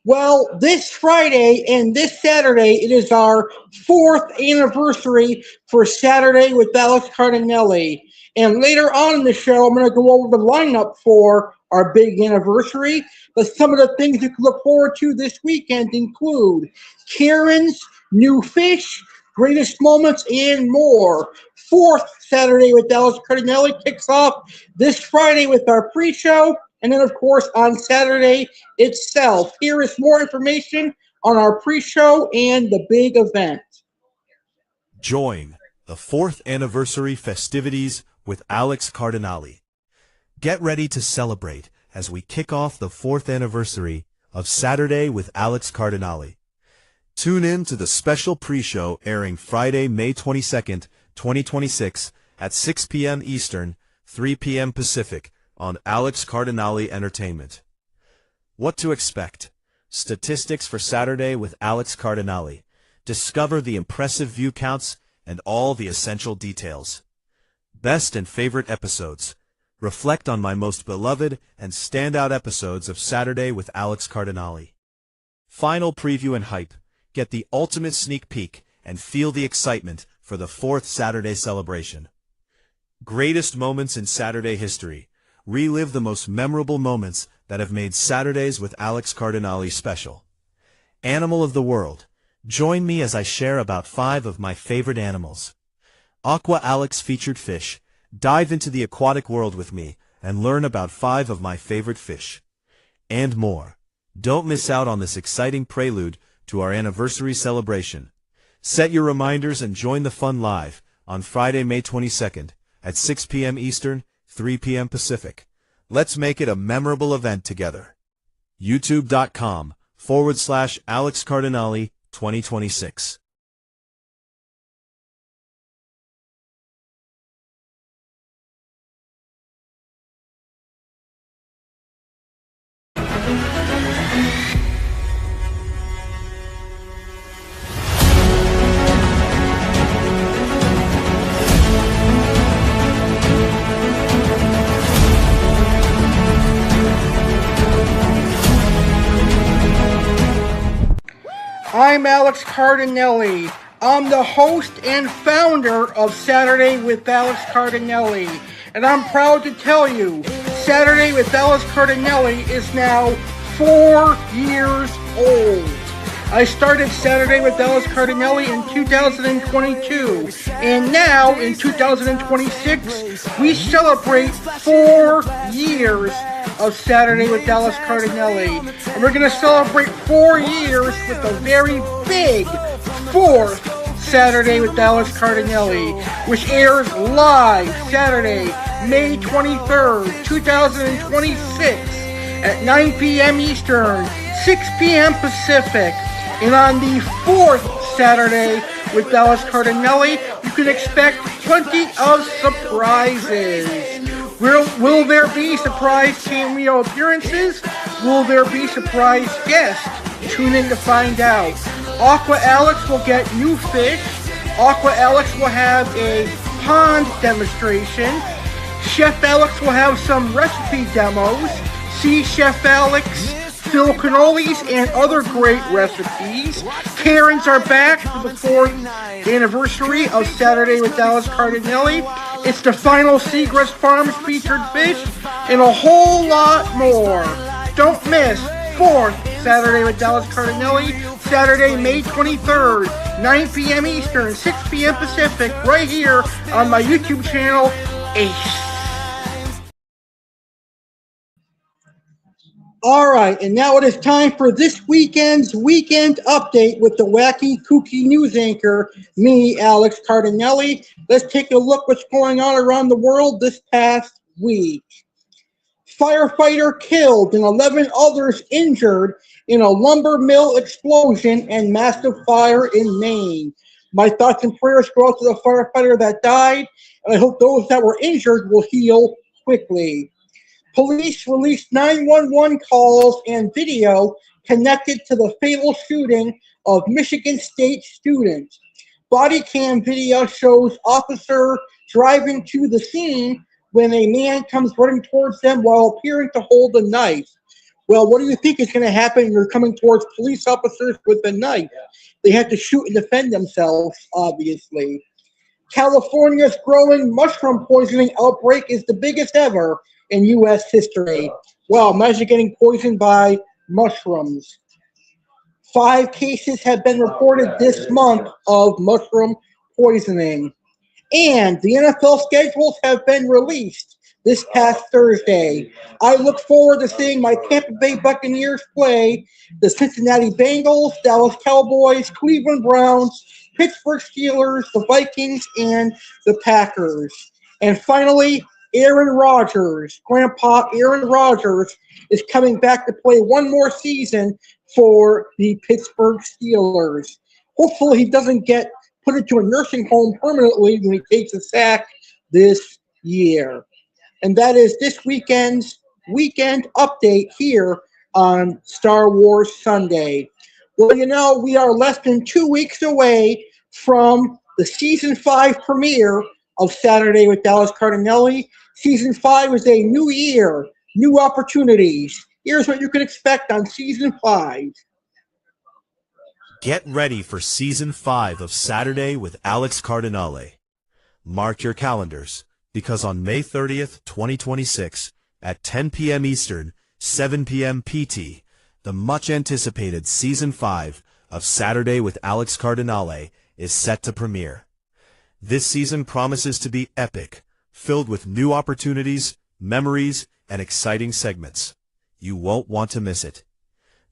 [SPEAKER 2] Well, this Friday and this Saturday, it is our 4th anniversary for Saturday with Alex Cardinale. And later on in the show, I'm going to go over the lineup for our big anniversary. But some of the things you can look forward to this weekend include Karen's new fish, greatest moments, and more. 4th Saturday with Alex Cardinale kicks off this Friday with our pre-show. And then, of course, on Saturday itself. Here is more information on our pre-show and the big event.
[SPEAKER 6] Join the 4th anniversary festivities with Alex Cardinale. Get ready to celebrate as we kick off the 4th anniversary of Saturday with Alex Cardinale. Tune in to the special pre-show airing Friday, May 22nd, 2026 at 6 p.m. Eastern, 3 p.m. Pacific on Alex Cardinale Entertainment. What to expect? Statistics for Saturday with Alex Cardinale. Discover the impressive view counts and all the essential details. Best and favorite episodes. Reflect on my most beloved and standout episodes of Saturday with Alex Cardinale. Final preview and hype. Get the ultimate sneak peek and feel the excitement for the 4th Saturday celebration. Greatest moments in Saturday history. Relive the most memorable moments that have made Saturdays with Alex Cardinale special. Animal of the World. Join me as I share about 5 of my favorite animals. Aqua Alex featured fish. Dive into the aquatic world with me and learn about 5 of my favorite fish. And more. Don't miss out on this exciting prelude to our anniversary celebration. Set your reminders and join the fun live on Friday, May 22nd at 6 p.m. Eastern, 3 p.m. Pacific. Let's make it a memorable event together. YouTube.com/Alex Cardinale 2026.
[SPEAKER 2] I'm Alex Cardinale. I'm the host and founder of Saturday with Alex Cardinale. And I'm proud to tell you, Saturday with Alex Cardinale is now 4 years old. I started Saturday with Alex Cardinale in 2022. And now, in 2026, we celebrate 4 years of Saturday with Alex Cardinale. And we're going to celebrate 4 years with a very big 4th Saturday with Alex Cardinale, which airs live Saturday, May 23rd, 2026 at 9 p.m. Eastern, 6 p.m. Pacific. And on the 4th Saturday with Alex Cardinale, you can expect plenty of surprises. Will there be surprise cameo appearances? Will there be surprise guests? Tune in to find out. Aqua Alex will get new fish. Aqua Alex will have a pond demonstration. Chef Alex will have some recipe demos. See Chef Alex, Phil Cannolis, and other great recipes. Karens are back for the 4th anniversary of Saturday with Alex Cardinale. It's the final Segrest Farms featured fish and a whole lot more. Don't miss 4th Saturday with Alex Cardinale, Saturday, May 23rd, 9 p.m. Eastern, 6 p.m. Pacific, right here on my YouTube channel, A.C.E. All right, and now it is time for this weekend's weekend update with the wacky, kooky news anchor, me, Alex Cardinale. Let's take a look what's going on around the world this past week. Firefighter killed and 11 others injured in a lumber mill explosion and massive fire in Maine. My thoughts and prayers go out to the firefighter that died, and I hope those that were injured will heal quickly. Police released 911 calls and video connected to the fatal shooting of Michigan State students. Body cam video shows officer driving to the scene when a man comes running towards them while appearing to hold a knife. Well, what do you think is going to happen? You're coming towards police officers with a knife. They have to shoot and defend themselves, obviously. California's growing mushroom poisoning outbreak is the biggest ever in U.S. history. Well, imagine getting poisoned by mushrooms. 5 cases have been reported this month of mushroom poisoning. And the NFL schedules have been released this past Thursday. I look forward to seeing my Tampa Bay Buccaneers play the Cincinnati Bengals, Dallas Cowboys, Cleveland Browns, Pittsburgh Steelers, the Vikings, and the Packers. And finally, Aaron Rodgers, Grandpa Aaron Rodgers, is coming back to play one more season for the Pittsburgh Steelers. Hopefully he doesn't get put into a nursing home permanently when he takes a sack this year. And that is this weekend's weekend update here on Star Wars Sunday. Well, you know, we are less than 2 weeks away from the Season 5 premiere of Saturday with Alex Cardinale. Season 5 is a new year, new opportunities. Here's what you can expect on Season 5.
[SPEAKER 6] Get ready for Season 5 of Saturday with Alex Cardinale. Mark your calendars, because on May 30th, 2026, at 10 p.m. Eastern, 7 p.m. PT, the much-anticipated Season 5 of Saturday with Alex Cardinale is set to premiere. This season promises to be epic, filled with new opportunities, memories, and exciting segments. You won't want to miss it.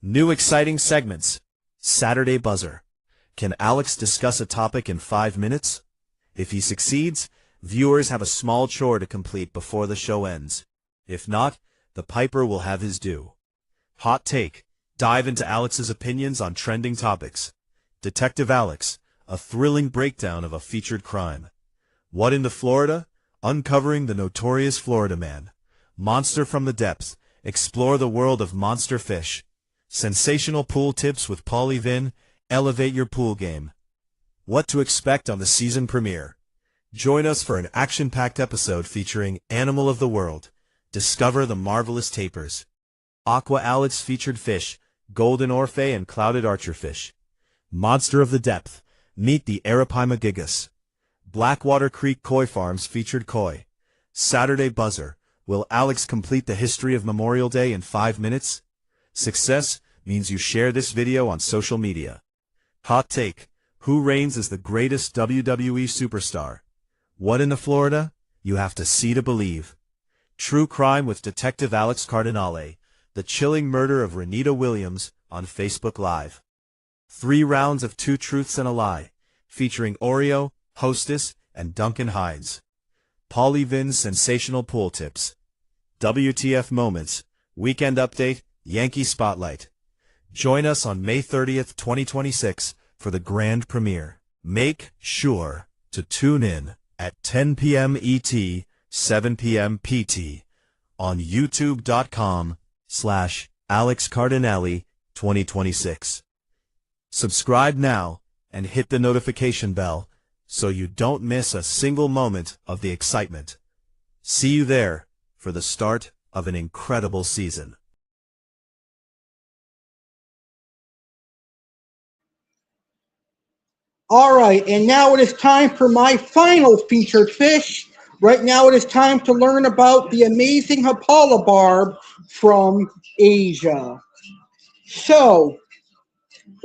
[SPEAKER 6] New exciting segments. Saturday Buzzer. Can Alex discuss a topic in 5 minutes? If he succeeds, viewers have a small chore to complete before the show ends. If not, the Piper will have his due. Hot Take. Dive into Alex's opinions on trending topics. Detective Alex. A thrilling breakdown of a featured crime. What in the Florida? Uncovering the notorious Florida man. Monster from the Depths. Explore the world of monster fish. Sensational pool tips with Paulie Vin. Elevate your pool game. What to expect on the season premiere. Join us for an action-packed episode featuring Animal of the World. Discover the marvelous tapers. Aqua Alex featured fish, golden orphe and clouded archerfish. Monster of the Depth. Meet the Arapaima gigas. Blackwater Creek Koi Farms featured koi. Saturday Buzzer. Will Alex complete the history of Memorial Day in 5 minutes? Success means you share this video on social media. Hot Take. Who reigns as the greatest WWE superstar? What in the Florida? You have to see to believe. True Crime with Detective Alex Cardinale. The chilling murder of Renita Williams on Facebook Live. 3 rounds of 2 truths and a lie, featuring Oreo, Hostess, and Duncan Hines. Paulie Vin's sensational pool tips. W.T.F. moments. Weekend update. Yankee Spotlight. Join us on May 30th, 2026 for the grand premiere. Make sure to tune in at 10 p.m. ET, 7 p.m. PT on youtube.com/Alex Cardinale 2026. Subscribe now and hit the notification bell so you don't miss a single moment of the excitement. See you there for the start of an incredible season.
[SPEAKER 2] All right, and now it is time for my final featured fish. Right now it is time to learn about the amazing Hampala barb from Asia. So,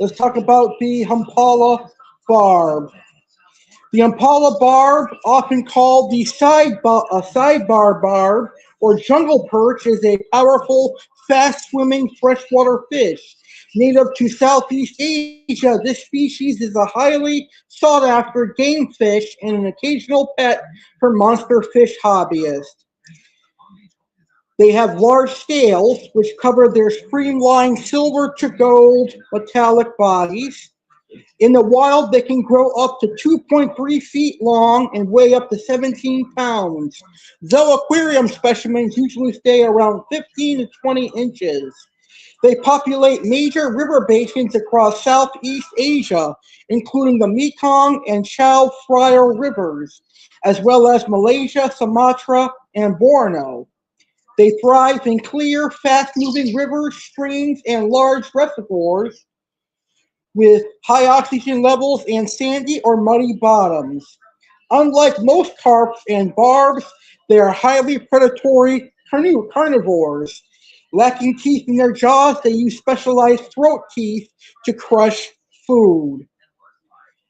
[SPEAKER 2] let's talk about the Hampala barb. The Hampala barb, often called the sidebar barb or jungle perch, is a powerful, fast-swimming freshwater fish. Native to Southeast Asia, this species is a highly sought-after game fish and an occasional pet for monster fish hobbyists. They have large scales, which cover their streamlined silver to gold metallic bodies. In the wild, they can grow up to 2.3 feet long and weigh up to 17 pounds, though aquarium specimens usually stay around 15 to 20 inches. They populate major river basins across Southeast Asia, including the Mekong and Chao Phraya rivers, as well as Malaysia, Sumatra, and Borneo. They thrive in clear, fast-moving rivers, streams, and large reservoirs with high oxygen levels and sandy or muddy bottoms. Unlike most carps and barbs, they are highly predatory carnivores. Lacking teeth in their jaws, they use specialized throat teeth to crush food.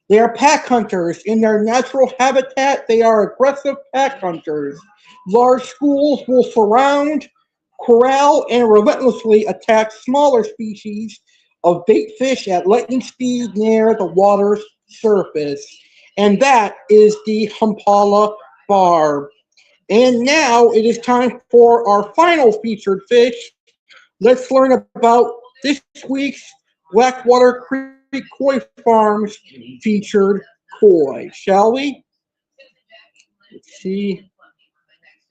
[SPEAKER 2] They are pack hunters. In their natural habitat, they are aggressive pack hunters. Large schools will surround, corral, and relentlessly attack smaller species of bait fish at lightning speed near the water's surface. And that is the Hampala barb. And now it is time for our final featured fish. Let's learn about this week's Blackwater Creek Koi Farms featured koi, shall we? Let's see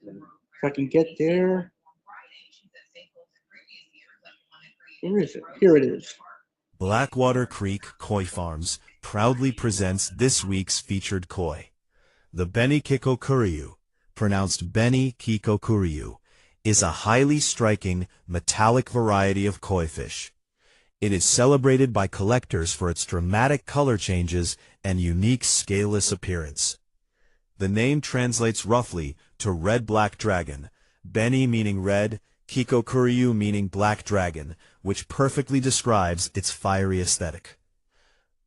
[SPEAKER 2] if I can get there. Where is it? Here it is.
[SPEAKER 6] Blackwater Creek Koi Farms proudly presents this week's featured koi. The Beni Kikokuryu, pronounced Beni Kikokuryu, is a highly striking, metallic variety of koi fish. It is celebrated by collectors for its dramatic color changes and unique scaleless appearance. The name translates roughly to red-black dragon, Beni meaning red, Kikokuryu meaning black dragon, which perfectly describes its fiery aesthetic.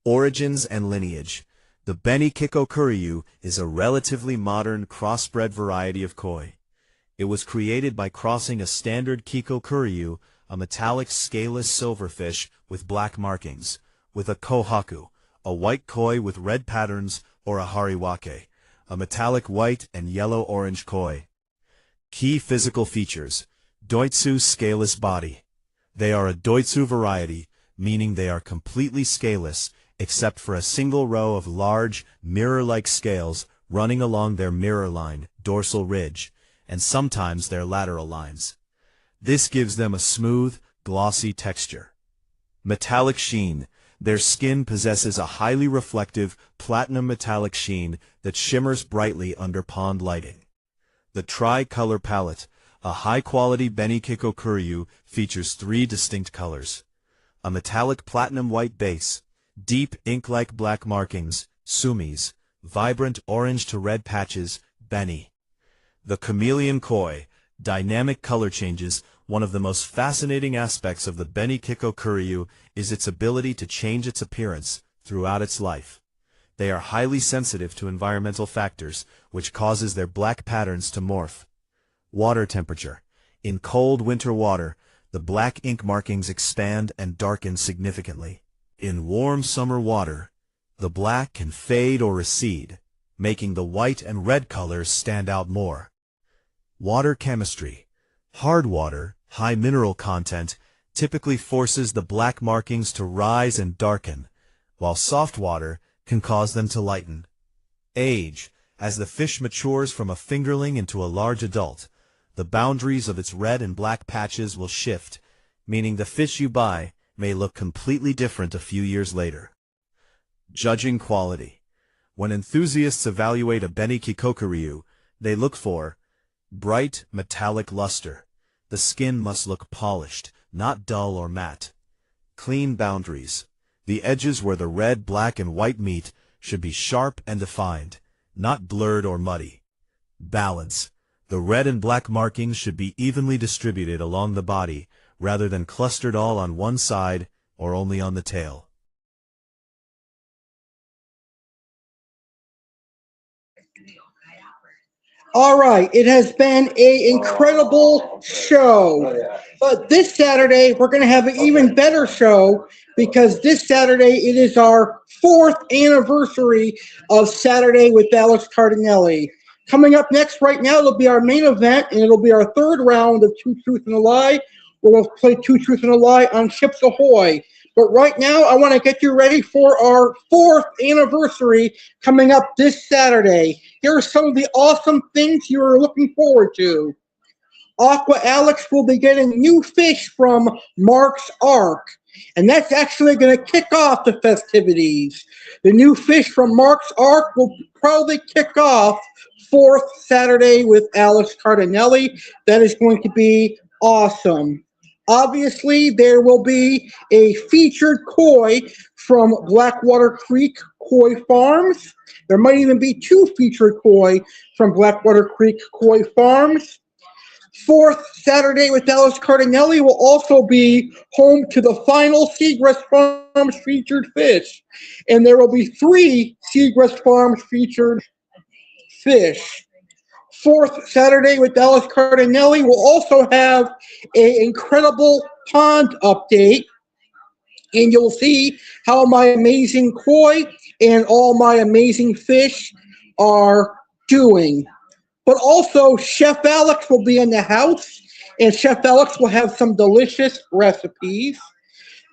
[SPEAKER 6] Origins and lineage. The Beni Kikokuryu is a relatively modern crossbred variety of koi. It was created by crossing a standard Kikokuryu, a metallic scaleless silverfish with black markings, with a kohaku, a white koi with red patterns, or a hariwake, a metallic white and yellow-orange koi. Key physical features. Doitsu scaleless body. They are a doitsu variety, meaning they are completely scaleless, except for a single row of large, mirror-like scales running along their mirror line, dorsal ridge, and sometimes their lateral lines. This gives them a smooth, glossy texture. Metallic sheen. Their skin possesses a highly reflective, platinum metallic sheen that shimmers brightly under pond lighting. The tri-color palette. A high-quality Beni Kikokuryu features 3 distinct colors. A metallic platinum white base, deep ink-like black markings, sumis, vibrant orange to red patches, Beni. The chameleon koi, dynamic color changes. One of the most fascinating aspects of the Beni Kikokuryu is its ability to change its appearance throughout its life. They are highly sensitive to environmental factors, which causes their black patterns to morph. Water temperature. In cold winter water, the black ink markings expand and darken significantly. In warm summer water, the black can fade or recede, making the white and red colors stand out more. Water chemistry. Hard water, high mineral content, typically forces the black markings to rise and darken, while soft water can cause them to lighten. Age. As the fish matures from a fingerling into a large adult, the boundaries of its red and black patches will shift, meaning the fish you buy may look completely different a few years later. Judging quality. When enthusiasts evaluate a Beni Kikokuryu, they look for bright, metallic luster. The skin must look polished, not dull or matte. Clean boundaries. The edges where the red, black, and white meet should be sharp and defined, not blurred or muddy. Balance. The red and black markings should be evenly distributed along the body, rather than clustered all on one side or only on the tail.
[SPEAKER 2] All right, it has been an incredible show. But this Saturday, we're going to have an even better show because this Saturday, it is our 4th anniversary of Saturday with Alex Cardinale. Coming up next right now, it'll be our main event, and it'll be our 3rd round of Two Truths and a Lie. We'll play Two Truths and a Lie on Ships Ahoy. But right now, I want to get you ready for our 4th anniversary coming up this Saturday. Here are some of the awesome things you are looking forward to. Aqua Alex will be getting new fish from Mark's Ark, and that's actually going to kick off the festivities. The new fish from Mark's Ark will probably kick off 4th Saturday with Alex Cardinale. That is going to be awesome. Obviously, there will be a featured koi from Blackwater Creek Koi Farms. There might even be 2 featured koi from Blackwater Creek Koi Farms. 4th Saturday with Alex Cardinale will also be home to the final Segrest Farms featured fish. And there will be 3 Segrest Farms featured fish. 4th Saturday with Alex Cardinale will also have an incredible pond update. And you'll see how my amazing koi and all my amazing fish are doing. But also, Chef Alex will be in the house, and Chef Alex will have some delicious recipes.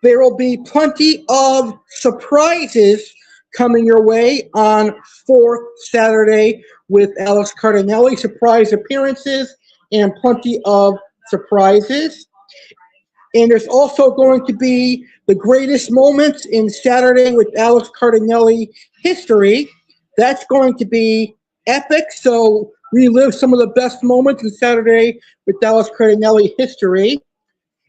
[SPEAKER 2] There will be plenty of surprises coming your way on 4th Saturday with Alex Cardinale, surprise appearances and plenty of surprises. And there's also going to be the greatest moments in Saturday with Alex Cardinale history. That's going to be epic, so relive some of the best moments in Saturday with Alex Cardinale history.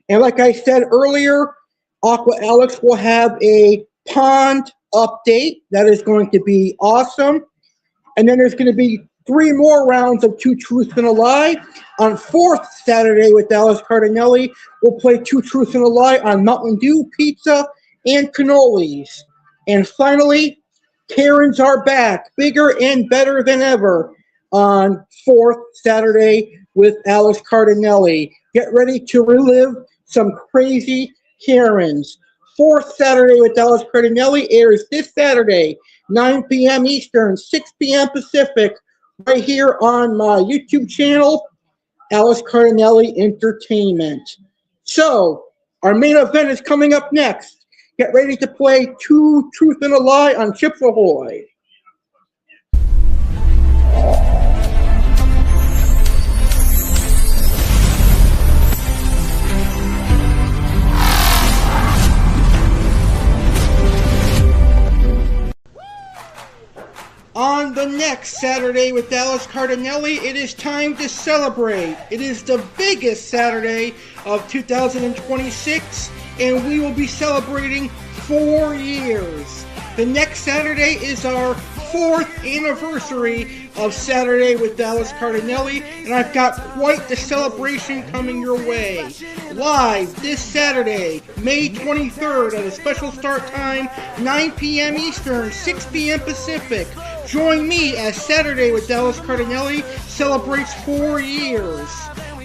[SPEAKER 2] And like I said earlier, Aqua Alex will have a pond update. That is going to be awesome. And then there's going to be 3 more rounds of 2 Truths and a Lie. On 4th Saturday with Alex Cardinale, we'll play 2 Truths and a Lie on Mountain Dew, pizza, and cannolis. And finally, Karens are back, bigger and better than ever, on 4th Saturday with Alex Cardinale. Get ready to relive some crazy Karens. 4th Saturday with Alex Cardinale airs this Saturday, 9 p.m. Eastern, 6 p.m. Pacific, right here on my YouTube channel, Alex Cardinale Entertainment. So, our main event is coming up next. Get ready to play 2 Truth and a Lie on Chips Ahoy. On the next Saturday with Alex Cardinale, it is time to celebrate. It is the biggest Saturday of 2026, and we will be celebrating 4 years. The next Saturday is our 4th anniversary of Saturday with Alex Cardinale, and I've got quite the celebration coming your way. Live this Saturday, May 23rd at a special start time, 9 p.m. Eastern, 6 p.m. Pacific. Join me as Saturday with Alex Cardinale celebrates 4 years.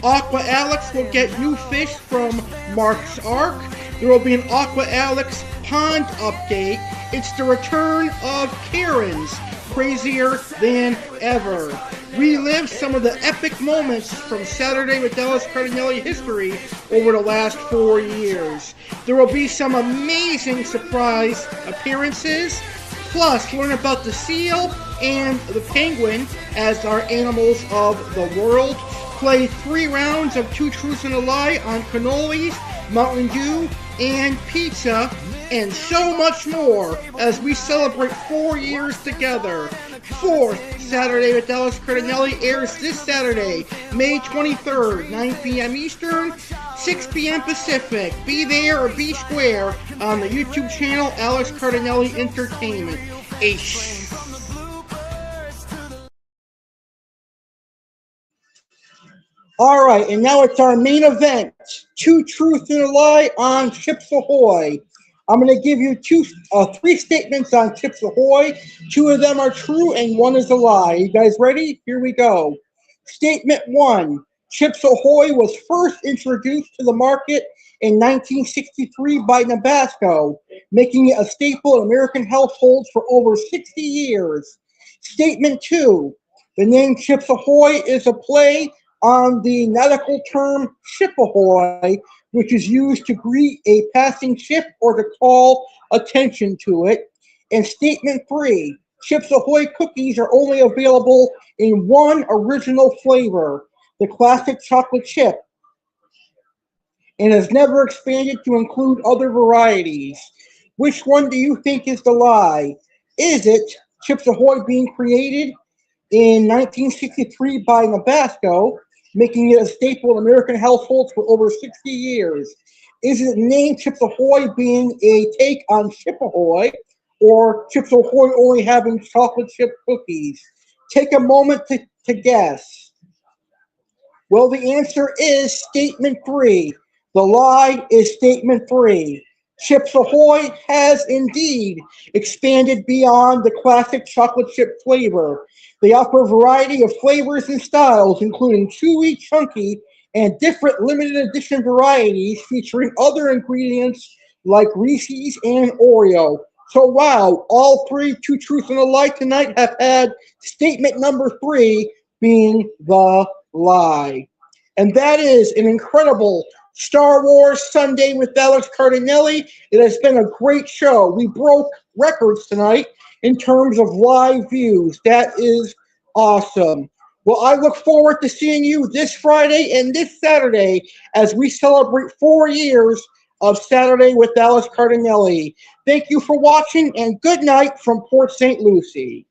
[SPEAKER 2] Aqua Alex will get new fish from Mark's Ark. There will be an Aqua Alex pond update. It's the return of Karens, crazier than ever. Relive some of the epic moments from Saturday with Alex Cardinale history over the last 4 years. There will be some amazing surprise appearances. Plus, learn about the seal and the penguin as our animals of the world. Play 3 rounds of 2 Truths and a Lie on cannolis, Mountain Dew, and pizza, and so much more as we celebrate 4 years together. 4th Saturday with Alex Cardinale airs this Saturday, May 23rd, 9 p.m. Eastern, 6 p.m. Pacific. Be there or be square on the YouTube channel Alex Cardinale Entertainment. All right, and now it's our main event, 2 Truths and a Lie on Chips Ahoy. I'm going to give you 3 statements on Chips Ahoy. 2 of them are true and 1 is a lie. You guys ready? Here we go. Statement 1. Chips Ahoy was first introduced to the market in 1963 by Nabasco, making it a staple in American households for over 60 years. Statement 2. The name Chips Ahoy is a play on the nautical term ship ahoy, which is used to greet a passing ship or to call attention to it. And statement 3, Chips Ahoy cookies are only available in 1 original flavor, the classic chocolate chip, and has never expanded to include other varieties. Which one do you think is the lie? Is it Chips Ahoy being created in 1963 by Nabasco, making it a staple in American households for over 60 years. Is it named Chips Ahoy being a take on Chip Ahoy, or Chips Ahoy only having chocolate chip cookies? Take a moment to guess. Well, the answer is statement 3. The lie is statement 3. Chips Ahoy has indeed expanded beyond the classic chocolate chip flavor. They offer a variety of flavors and styles, including chewy, chunky, and different limited edition varieties featuring other ingredients like Reese's and Oreo. So wow, all three Two Truths and a Lie tonight have had statement number 3 being the lie. And that is an incredible Star Wars Sunday with Alex Cardinale. It has been a great show. We broke records tonight in terms of live views. That is awesome. Well, I look forward to seeing you this Friday and this Saturday as we celebrate 4 years of Saturday with Alex Cardinale. Thank you for watching, and good night from Port St. Lucie.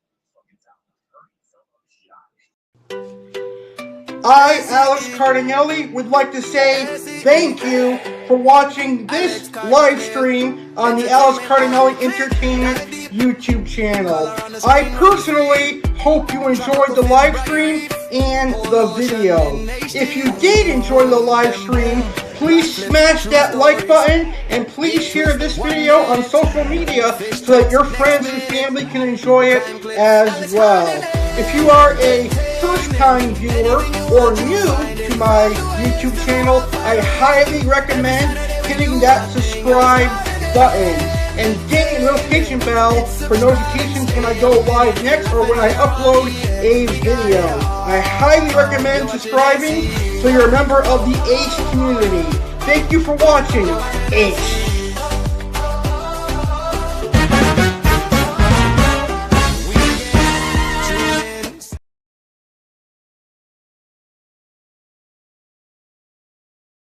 [SPEAKER 2] I, Alex Cardinale, would like to say thank you for watching this live stream on the Alex Cardinale Entertainment YouTube channel. I personally hope you enjoyed the live stream and the video. If you did enjoy the live stream, please smash that like button and please share this video on social media so that your friends and family can enjoy it as well. If you are a first-time viewer or new to my YouTube channel, I highly recommend hitting that subscribe button and getting a notification bell for notifications when I go live next or when I upload a video. I highly recommend subscribing so you're a member of the ACE community. Thank you for watching ACE.